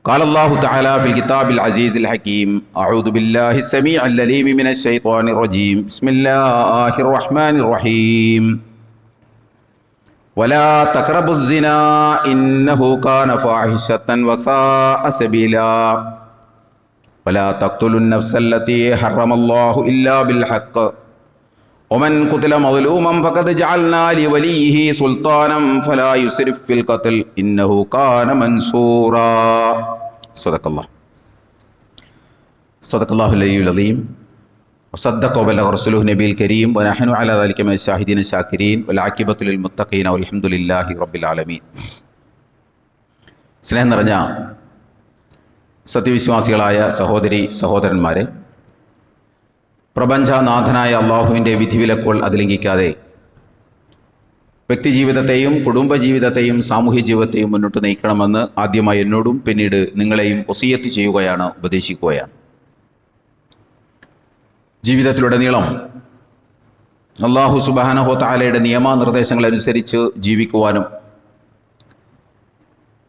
قال الله تعالى في الكتاب العزيز الحكيم أعوذ بالله السميع العليم من الشيطان الرجيم بسم الله الرحمن الرحيم ولا تقربوا الزنا إنه كان فاحشة وساء سبيلا ولا تقتلوا النفس التي حرم الله إلا بالحق ومن قتل مظلوما فقد جعلنا لوليه سلطانا فلا يسرف في القتل إنه كان منصورا صدق الله العلي العظيم وصدق وبلغ رسوله النبي الكريم ونحن على ذلك من الشاهدين الشاكرين والعاقبة للمتقين والحمد لله رب العالمين. സ്നേഹം നിറഞ്ഞ സത്യവിശ്വാസികളായ സഹോദരി സഹോദരന്മാരെ, പ്രപഞ്ചനാഥനായ അള്ളാഹുവിൻ്റെ വിധിവിലക്കുകൾ അതിലംഘിക്കാതെ വ്യക്തിജീവിതത്തെയും കുടുംബജീവിതത്തെയും സാമൂഹ്യ ജീവിതത്തെയും മുന്നോട്ട് നയിക്കണമെന്ന് ആദ്യമായി എന്നോടും പിന്നീട് നിങ്ങളെയും വസിയത്ത് ചെയ്യുകയാണ്, ഉപദേശിക്കുകയാണ്. ജീവിതത്തിലുടനീളം അള്ളാഹു സുബ്ഹാനഹു തആലയുടെ നിയമനിർദ്ദേശങ്ങളനുസരിച്ച് ജീവിക്കുവാനും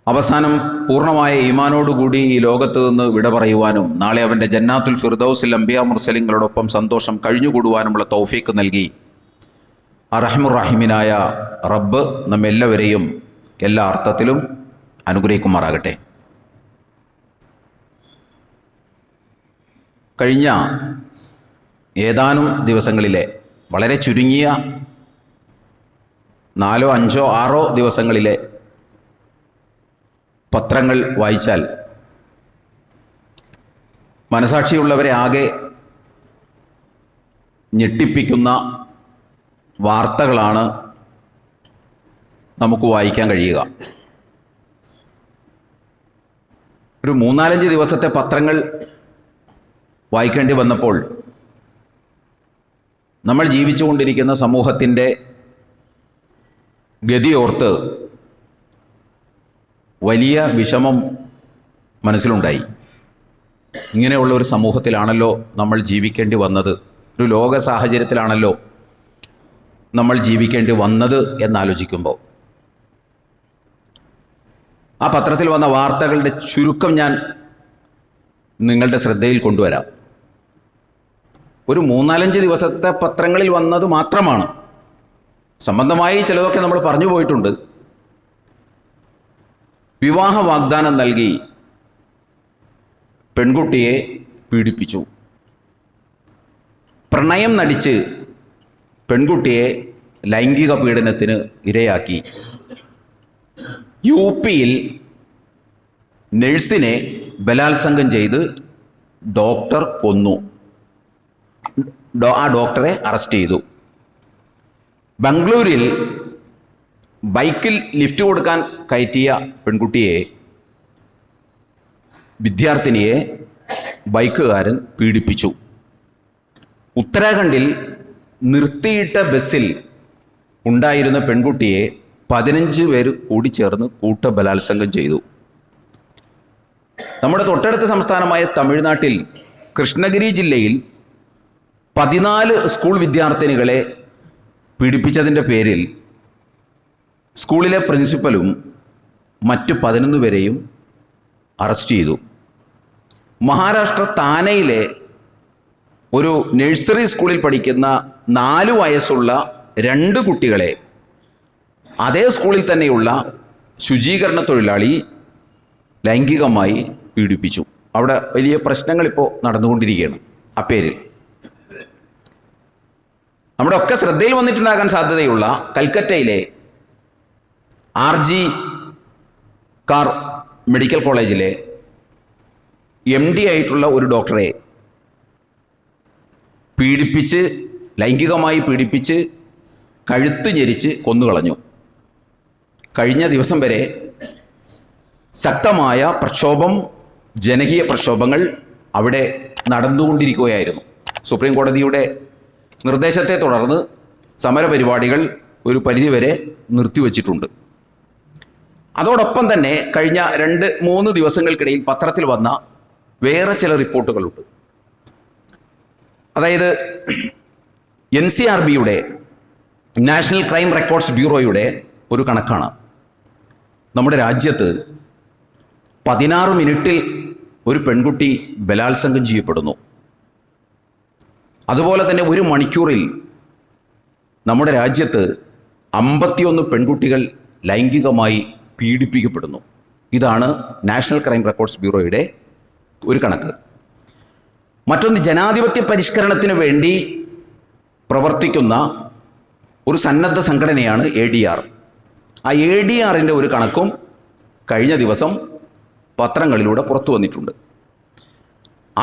അവസാനം പൂർണ്ണമായ ഈമാനോടുകൂടി ഈ ലോകത്ത് നിന്ന് വിട പറയുവാനും നാളെ അവൻ്റെ ജന്നാത്തുൽ ഫിർദൗസിൽ അംബിയാ മുർസലിങ്ങളോടൊപ്പം സന്തോഷം കഴിഞ്ഞുകൂടുവാനുമുള്ള തൗഫീക്ക് നൽകി അർഹമുർ-റഹീമിനായ റബ്ബ് നമ്മെല്ലാവരെയും എല്ലാ അർത്ഥത്തിലും അനുഗ്രഹിക്കുമാറാകട്ടെ. കഴിഞ്ഞ ഏതാനും ദിവസങ്ങളിലെ വളരെ ചുരുങ്ങിയ 4, 5, 6 ദിവസങ്ങളിലെ പത്രങ്ങൾ വായിച്ചാൽ മനസാക്ഷിയുള്ളവരെ ആകെ ഞെട്ടിപ്പിക്കുന്ന വാർത്തകളാണ് നമുക്ക് വായിക്കാൻ കഴിയുക. ഒരു 3-4 ദിവസത്തെ പത്രങ്ങൾ വായിക്കേണ്ടി വന്നപ്പോൾ നമ്മൾ ജീവിച്ചുകൊണ്ടിരിക്കുന്ന സമൂഹത്തിൻ്റെ ഗതിയോർത്ത് വലിയ വിഷമം മനസ്സിലുണ്ടായി. ഇങ്ങനെയുള്ള ഒരു സമൂഹത്തിലാണല്ലോ നമ്മൾ ജീവിക്കേണ്ടി വന്നത്, ഒരു ലോക സാഹചര്യത്തിലാണല്ലോ നമ്മൾ ജീവിക്കേണ്ടി വന്നത് എന്നാലോചിക്കുമ്പോൾ ആ പത്രത്തിൽ വന്ന വാർത്തകളുടെ ചുരുക്കം ഞാൻ നിങ്ങളുടെ ശ്രദ്ധയിൽ കൊണ്ടുവരാം. ഒരു 3-4 ദിവസത്തെ പത്രങ്ങളിൽ വന്നത് മാത്രമാണ്. സംബന്ധമായി ചിലതൊക്കെ നമ്മൾ പറഞ്ഞു പോയിട്ടുണ്ട്. വിവാഹ വാഗ്ദാനം നൽകി പെൺകുട്ടിയെ പീഡിപ്പിച്ചു. പ്രണയം നടിച്ച് പെൺകുട്ടിയെ ലൈംഗിക പീഡനത്തിന് ഇരയാക്കി. യു.പിയിൽ നഴ്സിനെ ബലാത്സംഗം ചെയ്ത് ഡോക്ടർ കൊന്നു. ആ ഡോക്ടറെ അറസ്റ്റ് ചെയ്തു. ബംഗളൂരിൽ ബൈക്കിൽ ലിഫ്റ്റ് കൊടുക്കാൻ കയറ്റിയ പെൺകുട്ടിയെ, വിദ്യാർത്ഥിനിയെ ബൈക്കുകാരൻ പീഡിപ്പിച്ചു. ഉത്തരാഖണ്ഡിൽ നിർത്തിയിട്ട ബസ്സിൽ ഉണ്ടായിരുന്ന പെൺകുട്ടിയെ 15 പേര് കൂടി ചേർന്ന് കൂട്ടബലാത്സംഗം ചെയ്തു. നമ്മുടെ തൊട്ടടുത്ത സംസ്ഥാനമായ തമിഴ്നാട്ടിൽ കൃഷ്ണഗിരി ജില്ലയിൽ 14 സ്കൂൾ വിദ്യാർത്ഥിനികളെ പീഡിപ്പിച്ചതിൻ്റെ പേരിൽ സ്കൂളിലെ പ്രിൻസിപ്പലും മറ്റ് 11 പേരെയും അറസ്റ്റ് ചെയ്തു. മഹാരാഷ്ട്ര താനെയിലെ ഒരു നഴ്സറി സ്കൂളിൽ പഠിക്കുന്ന 4 വയസ്സുള്ള 2 കുട്ടികളെ അതേ സ്കൂളിൽ തന്നെയുള്ള ശുചീകരണ തൊഴിലാളി ലൈംഗികമായി പീഡിപ്പിച്ചു. അവിടെ വലിയ പ്രശ്നങ്ങളിപ്പോൾ നടന്നുകൊണ്ടിരിക്കുകയാണ് ആ പേരിൽ. നമ്മുടെ ഒക്കെ ശ്രദ്ധയിൽ വന്നിട്ടുണ്ടാകാൻ സാധ്യതയുള്ള കൽക്കറ്റയിലെ RG കാർ മെഡിക്കൽ കോളേജിലെ MD ആയിട്ടുള്ള ഒരു ഡോക്ടറെ ലൈംഗികമായി പീഡിപ്പിച്ച് കഴുത്ത് ഞെരിച്ച് കൊന്നുകളഞ്ഞു. കഴിഞ്ഞ ദിവസം വരെ ശക്തമായ പ്രക്ഷോഭം, ജനകീയ പ്രക്ഷോഭങ്ങൾ അവിടെ നടന്നുകൊണ്ടിരിക്കുകയായിരുന്നു. സുപ്രീം കോടതിയുടെ നിർദ്ദേശത്തെ തുടർന്ന് സമരപരിപാടികൾ ഒരു പരിധിവരെ നിർത്തിവച്ചിട്ടുണ്ട്. അതോടൊപ്പം തന്നെ കഴിഞ്ഞ 2-3 ദിവസങ്ങൾക്കിടയിൽ പത്രത്തിൽ വന്ന വേറെ ചില റിപ്പോർട്ടുകളുണ്ട്. അതായത് NCRBയുടെ നാഷണൽ ക്രൈം റെക്കോർഡ്സ് ബ്യൂറോയുടെ ഒരു കണക്കാണ്. നമ്മുടെ രാജ്യത്ത് 16 മിനിറ്റിൽ ഒരു പെൺകുട്ടി ബലാത്സംഗം ചെയ്യപ്പെടുന്നു. അതുപോലെ തന്നെ 1 മണിക്കൂറിൽ നമ്മുടെ രാജ്യത്ത് 51 പെൺകുട്ടികൾ ലൈംഗികമായി പീഡിപ്പിക്കപ്പെടുന്നു. ഇതാണ് നാഷണൽ ക്രൈം റെക്കോർഡ്സ് ബ്യൂറോയുടെ ഒരു കണക്ക്. മറ്റൊന്ന്, ജനാധിപത്യ പരിഷ്കരണത്തിന് വേണ്ടി പ്രവർത്തിക്കുന്ന ഒരു സന്നദ്ധ സംഘടനയാണ് ADR. ആ ADRൻ്റെ ഒരു കണക്കും കഴിഞ്ഞ ദിവസം പത്രങ്ങളിലൂടെ പുറത്തു വന്നിട്ടുണ്ട്.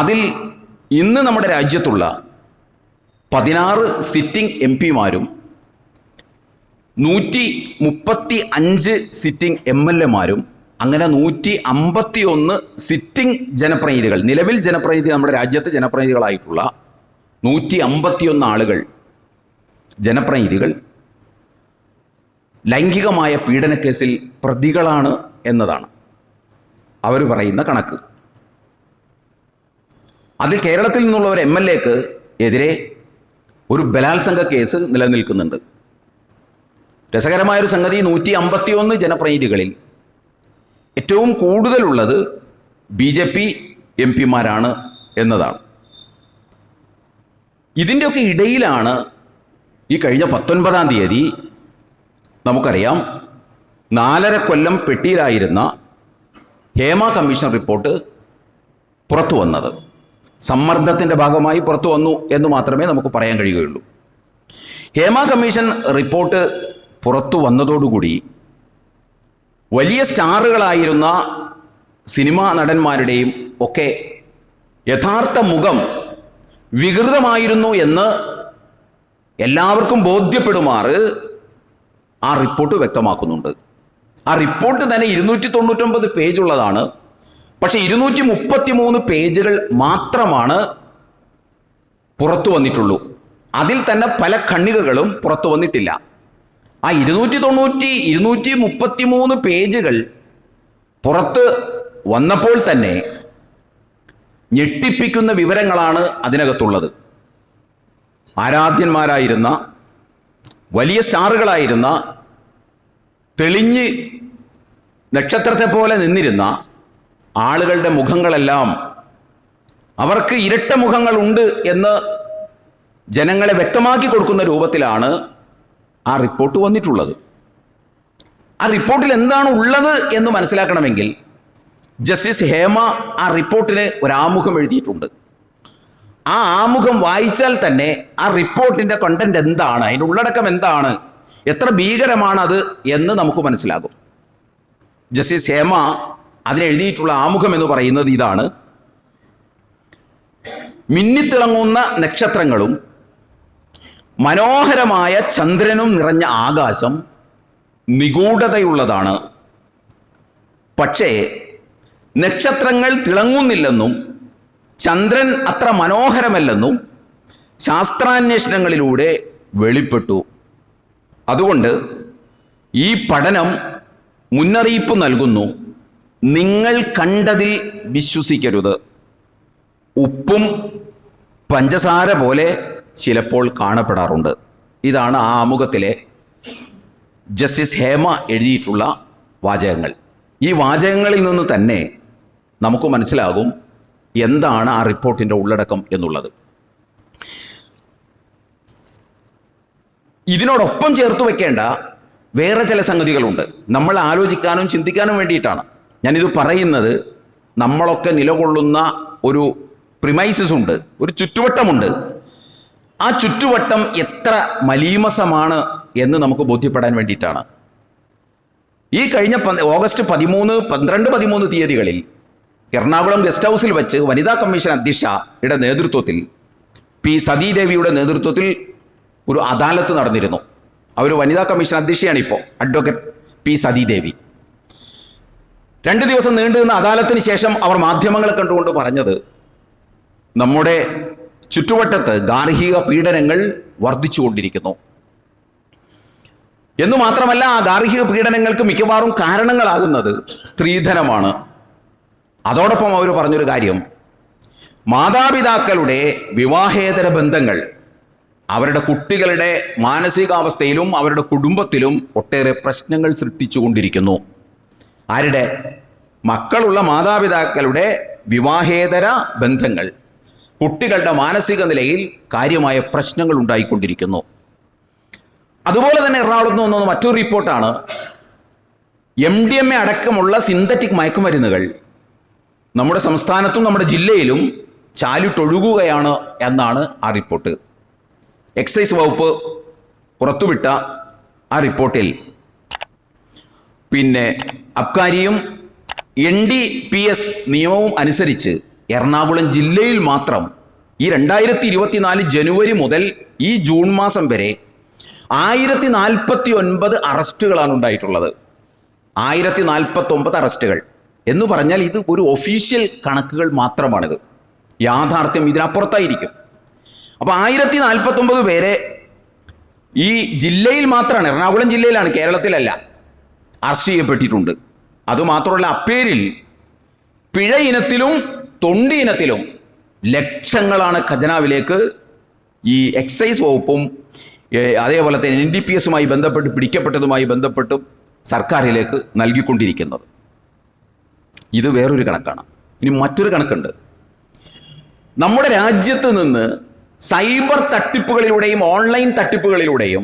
അതിൽ ഇന്ന് നമ്മുടെ രാജ്യത്തുള്ള 16 സിറ്റിംഗ് MP-മാരും 135 സിറ്റിംഗ് MLA-മാരും അങ്ങനെ 151 സിറ്റിംഗ് ജനപ്രതിനിധികൾ, നിലവിൽ ജനപ്രതിനിധി നമ്മുടെ രാജ്യത്തെ ജനപ്രതിനിധികളായിട്ടുള്ള 151 ആളുകൾ, ജനപ്രതിനിധികൾ ലൈംഗികമായ പീഡനക്കേസിൽ പ്രതികളാണ് എന്നതാണ് അവർ പറയുന്ന കണക്ക്. അതിൽ കേരളത്തിൽ നിന്നുള്ള ഒരു MLA-ക്ക് എതിരെ ഒരു ബലാത്സംഗ കേസ് നിലനിൽക്കുന്നുണ്ട്. രസകരമായൊരു സംഗതി, 151 ജനപ്രതിനിധികളിൽ ഏറ്റവും കൂടുതലുള്ളത് BJP MP-മാരാണ് എന്നതാണ്. ഇതിൻ്റെയൊക്കെ ഇടയിലാണ് ഈ കഴിഞ്ഞ 19-ാം തീയതി നമുക്കറിയാം 4.5 കൊല്ലം പെട്ടിയിലായിരുന്ന ഹേമ കമ്മീഷൻ റിപ്പോർട്ട് പുറത്തു വന്നത്. സമ്മർദ്ദത്തിൻ്റെ ഭാഗമായി പുറത്തു വന്നു എന്ന് മാത്രമേ നമുക്ക് പറയാൻ കഴിയുകയുള്ളൂ. ഹേമ കമ്മീഷൻ റിപ്പോർട്ട് പുറത്തു വന്നതോടുകൂടി വലിയ സ്റ്റാറുകളായിരുന്ന സിനിമാ നടന്മാരുടെയും ഒക്കെ യഥാർത്ഥ മുഖം വികൃതമായിരുന്നു എന്ന് എല്ലാവർക്കും ബോധ്യപ്പെടുമാറ് ആ റിപ്പോർട്ട് വ്യക്തമാക്കുന്നുണ്ട്. ആ റിപ്പോർട്ട് തന്നെ 299 പേജുള്ളതാണ്. പക്ഷേ 233 പേജുകൾ മാത്രമാണ് പുറത്തു വന്നിട്ടുള്ളൂ. അതിൽ തന്നെ പല ഖണ്ഡികകളും പുറത്തു വന്നിട്ടില്ല. ആ 233 പേജുകൾ പുറത്ത് വന്നപ്പോൾ തന്നെ ഞെട്ടിപ്പിക്കുന്ന വിവരങ്ങളാണ് അതിനകത്തുള്ളത്. ആരാധ്യന്മാരായിരുന്ന, വലിയ സ്റ്റാറുകളായിരുന്ന, തെളിഞ്ഞ് നക്ഷത്രത്തെ പോലെ നിന്നിരുന്ന ആളുകളുടെ മുഖങ്ങളെല്ലാം അവർക്ക് ഇരട്ട മുഖങ്ങളുണ്ട് എന്ന് ജനങ്ങളെ വ്യക്തമാക്കി കൊടുക്കുന്ന രൂപത്തിലാണ് ആ റിപ്പോർട്ട് വന്നിട്ടുള്ളത്. ആ റിപ്പോർട്ടിൽ എന്താണ് ഉള്ളത് എന്ന് മനസ്സിലാക്കണമെങ്കിൽ ജസ്റ്റിസ് ഹേമ ആ റിപ്പോർട്ടിന് ഒരു ആമുഖം എഴുതിയിട്ടുണ്ട്. ആ ആമുഖം വായിച്ചാൽ തന്നെ ആ റിപ്പോർട്ടിൻ്റെ കണ്ടന്റ് എന്താണ്, അതിൻ്റെ ഉള്ളടക്കം എന്താണ്, എത്ര ഭീകരമാണത് എന്ന് നമുക്ക് മനസ്സിലാകും. ജസ്റ്റിസ് ഹേമ അതിനെഴുതിയിട്ടുള്ള ആമുഖം എന്ന് പറയുന്നത് ഇതാണ്: മിന്നിത്തിളങ്ങുന്ന നക്ഷത്രങ്ങളും മനോഹരമായ ചന്ദ്രനും നിറഞ്ഞ ആകാശം നിഗൂഢതയുള്ളതാണ്. പക്ഷേ നക്ഷത്രങ്ങൾ തിളങ്ങുന്നില്ലെന്നും ചന്ദ്രൻ അത്ര മനോഹരമല്ലെന്നും ശാസ്ത്രാന്വേഷണങ്ങളിലൂടെ വെളിപ്പെട്ടു. അതുകൊണ്ട് ഈ പഠനം മുന്നറിയിപ്പ് നൽകുന്നു: നിങ്ങൾ കണ്ടതിൽ വിശ്വസിക്കരുത്. ഉപ്പും പഞ്ചസാര പോലെ ചിലപ്പോൾ കാണപ്പെടാറുണ്ട്. ഇതാണ് ആ ആമുഖത്തിലെ ജസ്റ്റിസ് ഹേമ എഴുതിയിട്ടുള്ള വാചകങ്ങൾ. ഈ വാചകങ്ങളിൽ നിന്ന് തന്നെ നമുക്ക് മനസ്സിലാകും എന്താണ് ആ റിപ്പോർട്ടിൻ്റെ ഉള്ളടക്കം എന്നുള്ളത്. ഇതിനോടൊപ്പം ചേർത്ത് വെക്കേണ്ട വേറെ ചില സംഗതികളുണ്ട്. നമ്മൾ ആലോചിക്കാനും ചിന്തിക്കാനും വേണ്ടിയിട്ടാണ് ഞാനിത് പറയുന്നത്. നമ്മളൊക്കെ നിലകൊള്ളുന്ന ഒരു പ്രിമൈസസ് ഉണ്ട്, ഒരു ചുറ്റുവട്ടമുണ്ട്. ആ ചുറ്റുവട്ടം എത്ര മലീമസമാണ് എന്ന് നമുക്ക് ബോധ്യപ്പെടാൻ വേണ്ടിയിട്ടാണ്. ഈ കഴിഞ്ഞ ഓഗസ്റ്റ് 13, 12, 13 തീയതികളിൽ എറണാകുളം ഗസ്റ്റ് ഹൗസിൽ വെച്ച് വനിതാ കമ്മീഷൻ അധ്യക്ഷയുടെ നേതൃത്വത്തിൽ പി സതീദേവിയുടെ നേതൃത്വത്തിൽ ഒരു അദാലത്ത് നടന്നിരുന്നു. അവർ വനിതാ കമ്മീഷൻ അധ്യക്ഷയാണ് ഇപ്പോൾ, അഡ്വക്കേറ്റ് പി സതീദേവി. 2 ദിവസം നീണ്ടുനിന്ന അദാലത്തിന് ശേഷം അവർ മാധ്യമങ്ങളെ കണ്ടുകൊണ്ട് പറഞ്ഞത്, നമ്മുടെ ചുറ്റുവട്ടത്ത് ഗാർഹിക പീഡനങ്ങൾ വർദ്ധിച്ചുകൊണ്ടിരിക്കുന്നു എന്നു മാത്രമല്ല, ആ ഗാർഹിക പീഡനങ്ങൾക്ക് മിക്കവാറും കാരണങ്ങളാകുന്നത് സ്ത്രീധനമാണ്. അതോടൊപ്പം അവർ പറഞ്ഞൊരു കാര്യം, മാതാപിതാക്കളുടെ വിവാഹേതര ബന്ധങ്ങൾ അവരുടെ കുട്ടികളുടെ മാനസികാവസ്ഥയിലും അവരുടെ കുടുംബത്തിലും ഒട്ടേറെ പ്രശ്നങ്ങൾ സൃഷ്ടിച്ചുകൊണ്ടിരിക്കുന്നു. ആരുടെ? മക്കളുള്ള മാതാപിതാക്കളുടെ വിവാഹേതര ബന്ധങ്ങൾ കുട്ടികളുടെ മാനസിക നിലയിൽ കാര്യമായ പ്രശ്നങ്ങൾ ഉണ്ടായിക്കൊണ്ടിരിക്കുന്നു. അതുപോലെ തന്നെ എറണാകുളത്ത് നിന്ന് മറ്റൊരു റിപ്പോർട്ടാണ്, MDMA അടക്കമുള്ള സിന്തറ്റിക് മയക്കുമരുന്നുകൾ നമ്മുടെ സംസ്ഥാനത്തും നമ്മുടെ ജില്ലയിലും ചാലിട്ടൊഴുകുകയാണ് എന്നാണ് ആ റിപ്പോർട്ട്. എക്സൈസ് വകുപ്പ് പുറത്തുവിട്ട ആ റിപ്പോർട്ടിൽ പിന്നെ അബ്കാരിയും NDPS നിയമവും അനുസരിച്ച് എറണാകുളം ജില്ലയിൽ മാത്രം ഈ 2024 ജനുവരി മുതൽ ഈ ജൂൺ മാസം വരെ 1049 അറസ്റ്റുകളാണ് ഉണ്ടായിട്ടുള്ളത്. 1049 അറസ്റ്റുകൾ എന്ന് പറഞ്ഞാൽ ഇത് ഒരു ഒഫീഷ്യൽ കണക്കുകൾ മാത്രമാണിത്. യാഥാർത്ഥ്യം ഇതിനപ്പുറത്തായിരിക്കും. അപ്പോൾ 1049 പേരെ ഈ ജില്ലയിൽ മാത്രമാണ്, എറണാകുളം ജില്ലയിലാണ്, കേരളത്തിലല്ല, അറസ്റ്റ് ചെയ്യപ്പെട്ടിട്ടുണ്ട്. അതുമാത്രമല്ല, അപ്പേരിൽ പിഴ ഇനത്തിലും തൊണ്ടി ഇനത്തിലും ലക്ഷങ്ങളാണ് ഖജനാവിലേക്ക് ഈ എക്സൈസ് വകുപ്പും അതേപോലെ തന്നെ NDPSുമായി ബന്ധപ്പെട്ട് പിടിക്കപ്പെട്ടതുമായി ബന്ധപ്പെട്ടും സർക്കാരിലേക്ക് നൽകിക്കൊണ്ടിരിക്കുന്നത്. ഇത് വേറൊരു കണക്കാണ്. ഇനി മറ്റൊരു കണക്കുണ്ട്. നമ്മുടെ രാജ്യത്ത് നിന്ന് സൈബർ തട്ടിപ്പുകളിലൂടെയും ഓൺലൈൻ തട്ടിപ്പുകളിലൂടെയും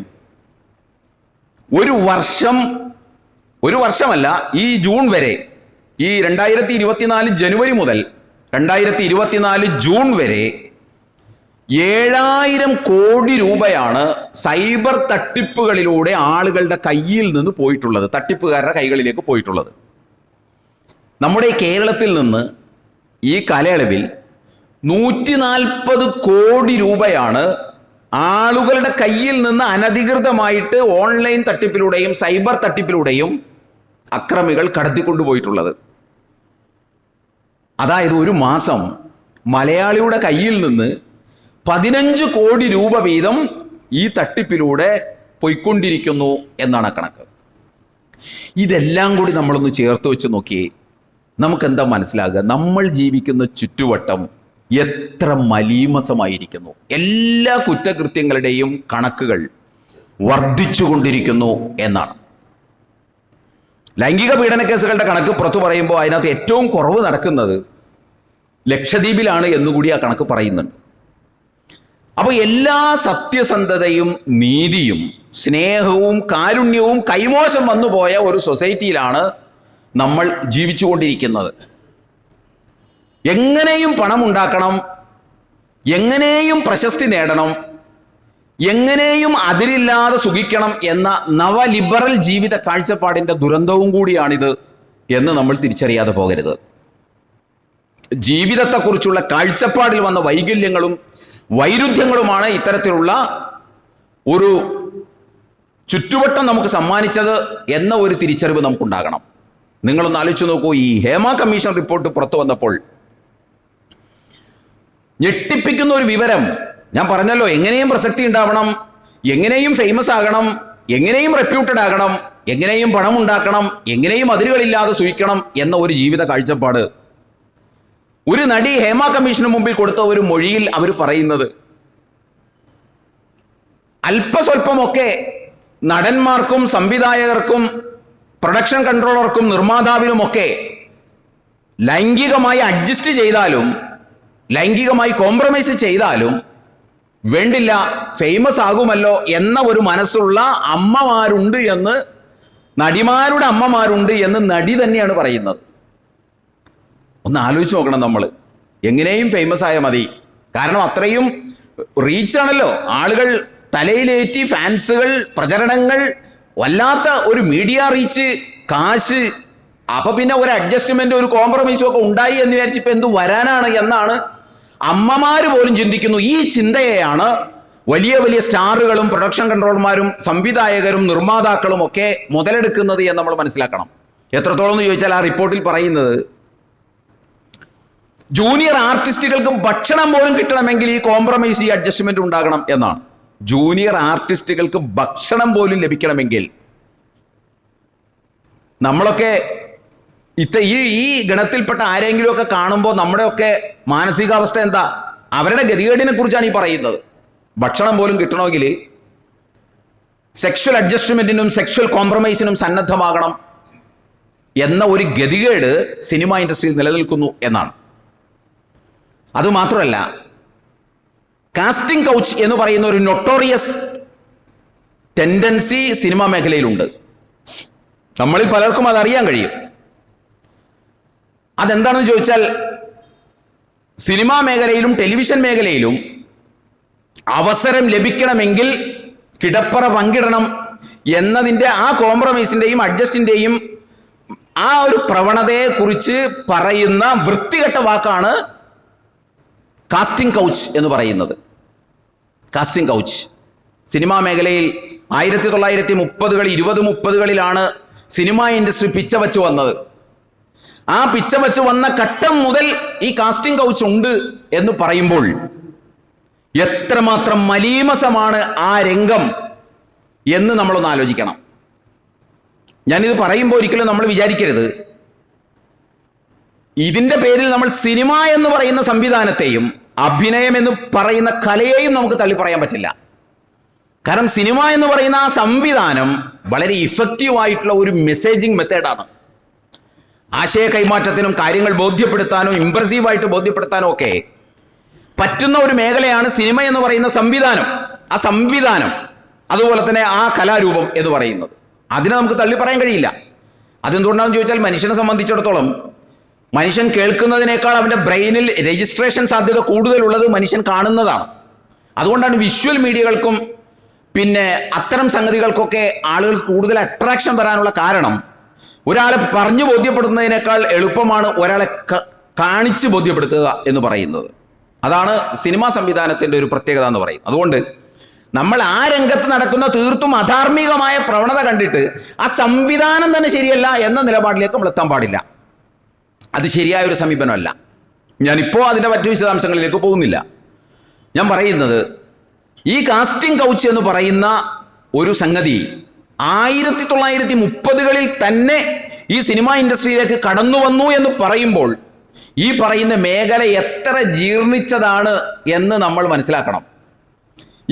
ഒരു വർഷമല്ല, ഈ ജൂൺ വരെ, ഈ 2024 ജനുവരി മുതൽ 2024 ജൂൺ വരെ 7000 കോടി രൂപയാണ് സൈബർ തട്ടിപ്പുകളിലൂടെ ആളുകളുടെ കയ്യിൽ നിന്ന് പോയിട്ടുള്ളത്, തട്ടിപ്പുകാരുടെ കൈകളിലേക്ക് പോയിട്ടുള്ളത്. നമ്മുടെ കേരളത്തിൽ നിന്ന് ഈ കാലയളവിൽ 140 കോടി രൂപയാണ് ആളുകളുടെ കയ്യിൽ നിന്ന് അനധികൃതമായിട്ട് ഓൺലൈൻ തട്ടിപ്പിലൂടെയും സൈബർ തട്ടിപ്പിലൂടെയും അക്രമികൾ കടത്തിക്കൊണ്ടുപോയിട്ടുള്ളത്. അതായത് ഒരു മാസം മലയാളിയുടെ കയ്യിൽ നിന്ന് 15 കോടി രൂപ വീതം ഈ തട്ടിപ്പിലൂടെ പോയിക്കൊണ്ടിരിക്കുന്നു എന്നാണ് കണക്ക്. ഇതെല്ലാം കൂടി നമ്മളൊന്ന് ചേർത്ത് വെച്ച് നോക്കിയേ, നമുക്കെന്താ മനസ്സിലാകുക? നമ്മൾ ജീവിക്കുന്ന ചുറ്റുവട്ടം എത്ര മലീമസമായിരിക്കുന്നു. എല്ലാ കുറ്റകൃത്യങ്ങളുടെയും കണക്കുകൾ വർദ്ധിച്ചുകൊണ്ടിരിക്കുന്നു എന്നാണ്. ലൈംഗിക പീഡന കേസുകളുടെ കണക്ക് പുറത്തു പറയുമ്പോൾ അതിനകത്ത് ഏറ്റവും കുറവ് നടക്കുന്നത് ലക്ഷദ്വീപിലാണ് എന്നുകൂടി ആ കണക്ക് പറയുന്നുണ്ട്. അപ്പോൾ എല്ലാ സത്യസന്ധതയും നീതിയും സ്നേഹവും കാരുണ്യവും കൈമോശം വന്നുപോയ ഒരു സൊസൈറ്റിയിലാണ് നമ്മൾ ജീവിച്ചുകൊണ്ടിരിക്കുന്നത്. എങ്ങനെയും പണം ഉണ്ടാക്കണം, എങ്ങനെയും പ്രശസ്തി നേടണം, എങ്ങനെയും അതിരില്ലാതെ സുഖിക്കണം എന്ന നവലിബറൽ ജീവിത കാഴ്ചപ്പാടിൻ്റെ ദുരന്തവും കൂടിയാണിത് എന്ന് നമ്മൾ തിരിച്ചറിയാതെ പോകരുത്. ജീവിതത്തെക്കുറിച്ചുള്ള കാഴ്ചപ്പാടിൽ വന്ന വൈകല്യങ്ങളും വൈരുദ്ധ്യങ്ങളുമാണ് ഇത്തരത്തിലുള്ള ഒരു ചുറ്റുവട്ടം നമുക്ക് സമ്മാനിച്ചത് എന്ന ഒരു തിരിച്ചറിവ് നമുക്കുണ്ടാകണം. നിങ്ങളൊന്ന് ആലോചിച്ച് നോക്കൂ, ഈ ഹേമ കമ്മീഷൻ റിപ്പോർട്ട് പുറത്തു വന്നപ്പോൾ ഞെട്ടിപ്പിക്കുന്ന ഒരു വിവരം ഞാൻ പറഞ്ഞല്ലോ. എങ്ങനെയും പ്രസക്തി ഉണ്ടാവണം, എങ്ങനെയും ഫേമസ് ആകണം, എങ്ങനെയും റെപ്യൂട്ടഡ് ആകണം, എങ്ങനെയും പണം ഉണ്ടാക്കണം, എങ്ങനെയും അതിരുകളില്ലാതെ സൂക്ഷിക്കണം എന്ന ഒരു ജീവിത കാഴ്ചപ്പാട് ഒരു നടി ഹേമ കമ്മീഷന് മുമ്പിൽ കൊടുത്ത ഒരു മൊഴിയിൽ അവർ പറയുന്നത്, അല്പസ്വല്പമൊക്കെ നടന്മാർക്കും സംവിധായകർക്കും പ്രൊഡക്ഷൻ കൺട്രോളർക്കും നിർമ്മാതാവിനുമൊക്കെ ലൈംഗികമായി അഡ്ജസ്റ്റ് ചെയ്താലും ലൈംഗികമായി കോംപ്രമൈസ് ചെയ്താലും വേണ്ടില്ല, ഫേമസ് ആകുമല്ലോ എന്ന ഒരു മനസ്സുള്ള അമ്മമാരുണ്ട് എന്ന്, നടിമാരുടെ അമ്മമാരുണ്ട് എന്ന് നടി തന്നെയാണ് പറയുന്നത്. ഒന്ന് ആലോചിച്ച് നോക്കണം നമ്മൾ. എങ്ങനെയും ഫേമസ് ആയാൽ മതി, കാരണം അത്രയും റീച്ചാണല്ലോ. ആളുകൾ തലയിലേറ്റി, ഫാൻസുകൾ, പ്രചരണങ്ങൾ, വല്ലാത്ത ഒരു മീഡിയ റീച്ച്, കാശ്. അപ്പൊ പിന്നെ ഒരു അഡ്ജസ്റ്റ്മെന്റ്, ഒരു കോംപ്രമൈസും ഒക്കെ ഉണ്ടായി എന്ന് വിചാരിച്ചിപ്പോ എന്ത് വരാനാണ് എന്നാണ് അമ്മമാര് പോലും ചിന്തിക്കുന്നു. ഈ ചിന്തയെയാണ് വലിയ വലിയ സ്റ്റാറുകളും പ്രൊഡക്ഷൻ കൺട്രോളർമാരും സംവിധായകരും നിർമ്മാതാക്കളും ഒക്കെ മുതലെടുക്കുന്നത് എന്ന് നമ്മൾ മനസ്സിലാക്കണം. എത്രത്തോളം എന്ന് ചോദിച്ചാൽ ആ റിപ്പോർട്ടിൽ പറയുന്നത്, ജൂനിയർ ആർട്ടിസ്റ്റുകൾക്ക് ഭക്ഷണം പോലും കിട്ടണമെങ്കിൽ ഈ കോംപ്രമൈസ്, ഈ അഡ്ജസ്റ്റ്മെന്റ് ഉണ്ടാകണം എന്നാണ്. ജൂനിയർ ആർട്ടിസ്റ്റുകൾക്ക് ഭക്ഷണം പോലും ലഭിക്കണമെങ്കിൽ നമ്മളൊക്കെ ഈ ഗണത്തിൽപ്പെട്ട ആരെങ്കിലുമൊക്കെ കാണുമ്പോൾ നമ്മുടെയൊക്കെ മാനസികാവസ്ഥ എന്താ? അവരുടെ ഗതികേടിനെ കുറിച്ചാണ് ഈ പറയുന്നത്. ഭക്ഷണം പോലും കിട്ടണമെങ്കിൽ സെക്ഷൽ അഡ്ജസ്റ്റ്മെന്റിനും സെക്ഷൽ കോംപ്രമൈസിനും സന്നദ്ധമാകണം. എന്ന ഒരു ഗതികേട് സിനിമ ഇൻഡസ്ട്രിയിൽ നിലനിൽക്കുന്നു എന്നാണ്. അതുമാത്രമല്ല, കാസ്റ്റിംഗ് കൗച്ച് എന്ന് പറയുന്ന ഒരു നൊട്ടോറിയസ് ടെൻഡൻസി സിനിമാ മേഖലയിലുണ്ട്. നമ്മളിൽ പലർക്കും അതറിയാൻ കഴിയും. അതെന്താണെന്ന് ചോദിച്ചാൽ, സിനിമാ മേഖലയിലും ടെലിവിഷൻ മേഖലയിലും അവസരം ലഭിക്കണമെങ്കിൽ കിടപ്പറ പങ്കിടണം എന്നതിൻ്റെ ആ കോംപ്രമൈസിൻ്റെയും അഡ്ജസ്റ്റിൻ്റെയും ആ ഒരു പ്രവണതയെക്കുറിച്ച് പറയുന്ന വൃത്തികെട്ട വാക്കാണ് കാസ്റ്റിംഗ് കൗച്ച് എന്ന് പറയുന്നത്. കാസ്റ്റിംഗ് കൗച്ച് സിനിമാ മേഖലയിൽ 1930-കൾ 20-30-കളിലാണ് സിനിമാ ഇൻഡസ്ട്രി പിച്ച വച്ച് വന്നത്. ആ പിച്ച വച്ച് വന്ന ഘട്ടം മുതൽ ഈ കാസ്റ്റിംഗ് കൗച്ച് ഉണ്ട് എന്ന് പറയുമ്പോൾ എത്രമാത്രം മലീമസമാണ് ആ രംഗം എന്ന് നമ്മളൊന്ന് ആലോചിക്കണം. ഞാനിത് പറയുമ്പോൾ ഒരിക്കലും നമ്മൾ വിചാരിക്കരുത് ഇതിൻ്റെ പേരിൽ നമ്മൾ സിനിമ എന്ന് പറയുന്ന സംവിധാനത്തെയും അഭിനയം എന്ന് പറയുന്ന കലയെയും നമുക്ക് തള്ളി പറയാൻ പറ്റില്ല. കാരണം സിനിമ എന്ന് പറയുന്ന ആ സംവിധാനം വളരെ ഇഫക്റ്റീവായിട്ടുള്ള ഒരു മെസ്സേജിങ് മെത്തേഡാണ്. ആശയ കൈമാറ്റത്തിനും കാര്യങ്ങൾ ബോധ്യപ്പെടുത്താനും ഇംപ്രസീവായിട്ട് ബോധ്യപ്പെടുത്താനും ഒക്കെ പറ്റുന്ന ഒരു മേഖലയാണ് സിനിമ എന്ന് പറയുന്ന സംവിധാനം. ആ സംവിധാനം അതുപോലെ തന്നെ ആ കലാരൂപം എന്ന് പറയുന്നത്, അതിനെ നമുക്ക് തള്ളി പറയാൻ കഴിയില്ല. അതെന്തുകൊണ്ടാണെന്ന് ചോദിച്ചാൽ, മനുഷ്യനെ സംബന്ധിച്ചിടത്തോളം മനുഷ്യൻ കേൾക്കുന്നതിനേക്കാൾ അവൻ്റെ ബ്രെയിനിൽ രജിസ്ട്രേഷൻ സാധ്യത കൂടുതലുള്ളത് മനുഷ്യൻ കാണുന്നതാണ്. അതുകൊണ്ടാണ് വിഷ്വൽ മീഡിയകൾക്കും പിന്നെ അത്തരം സംഗതികൾക്കൊക്കെ ആളുകൾ കൂടുതൽ അട്രാക്ഷൻ വരാനുള്ള കാരണം. ഒരാളെ പറഞ്ഞു ബോധ്യപ്പെടുന്നതിനേക്കാൾ എളുപ്പമാണ് ഒരാളെ കാണിച്ച് ബോധ്യപ്പെടുത്തുക എന്ന് പറയുന്നത്. അതാണ് സിനിമാ സംവിധാനത്തിൻ്റെ ഒരു പ്രത്യേകത എന്ന് പറയുന്നത്. അതുകൊണ്ട് നമ്മൾ ആ രംഗത്ത് നടക്കുന്ന തീർത്തും അധാർമികമായ പ്രവണത കണ്ടിട്ട് ആ സംവിധാനം തന്നെ ശരിയല്ല എന്ന നിലപാടിലേക്ക് നമ്മൾ എത്താൻ പാടില്ല. അത് ശരിയായ ഒരു സമീപനമല്ല. ഞാനിപ്പോൾ അതിൻ്റെ മറ്റു വിശദാംശങ്ങളിലേക്ക് പോകുന്നില്ല. ഞാൻ പറയുന്നത്, ഈ കാസ്റ്റിംഗ് കൗച്ച് എന്ന് പറയുന്ന ഒരു സംഗതി 1930-കളിൽ തന്നെ ഈ സിനിമാ ഇൻഡസ്ട്രിയിലേക്ക് കടന്നു വന്നു എന്ന് പറയുമ്പോൾ ഈ പറയുന്ന മേഖല എത്ര ജീർണിച്ചതാണ് എന്ന് നമ്മൾ മനസ്സിലാക്കണം.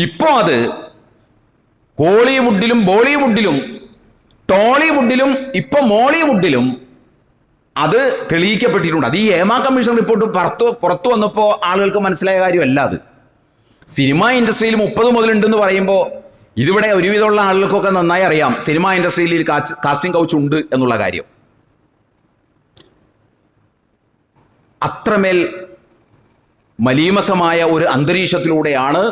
ഇപ്പോൾ അത് ഹോളിവുഡിലും ബോളിവുഡിലും ടോളിവുഡിലും ഇപ്പോൾ മോളിവുഡിലും അത് തെളിയിക്കപ്പെട്ടിട്ടുണ്ട്. അത് ഈ ഹേമ കമ്മീഷൻ റിപ്പോർട്ട് പുറത്തു വന്നപ്പോൾ ആളുകൾക്ക് മനസ്സിലായ കാര്യമല്ല. അത് സിനിമാ ഇൻഡസ്ട്രിയിൽ 30 മുതലുണ്ടെന്ന് പറയുമ്പോൾ ഇതിവിടെ ഒരുവിധമുള്ള ആളുകൾക്കൊക്കെ നന്നായി അറിയാം സിനിമാ ഇൻഡസ്ട്രിയിൽ കാസ്റ്റിംഗ് കൗച്ച് ഉണ്ട് എന്നുള്ള കാര്യം. അത്രമേൽ മലീമസമായ ഒരു അന്തരീക്ഷത്തിലൂടെയാണ്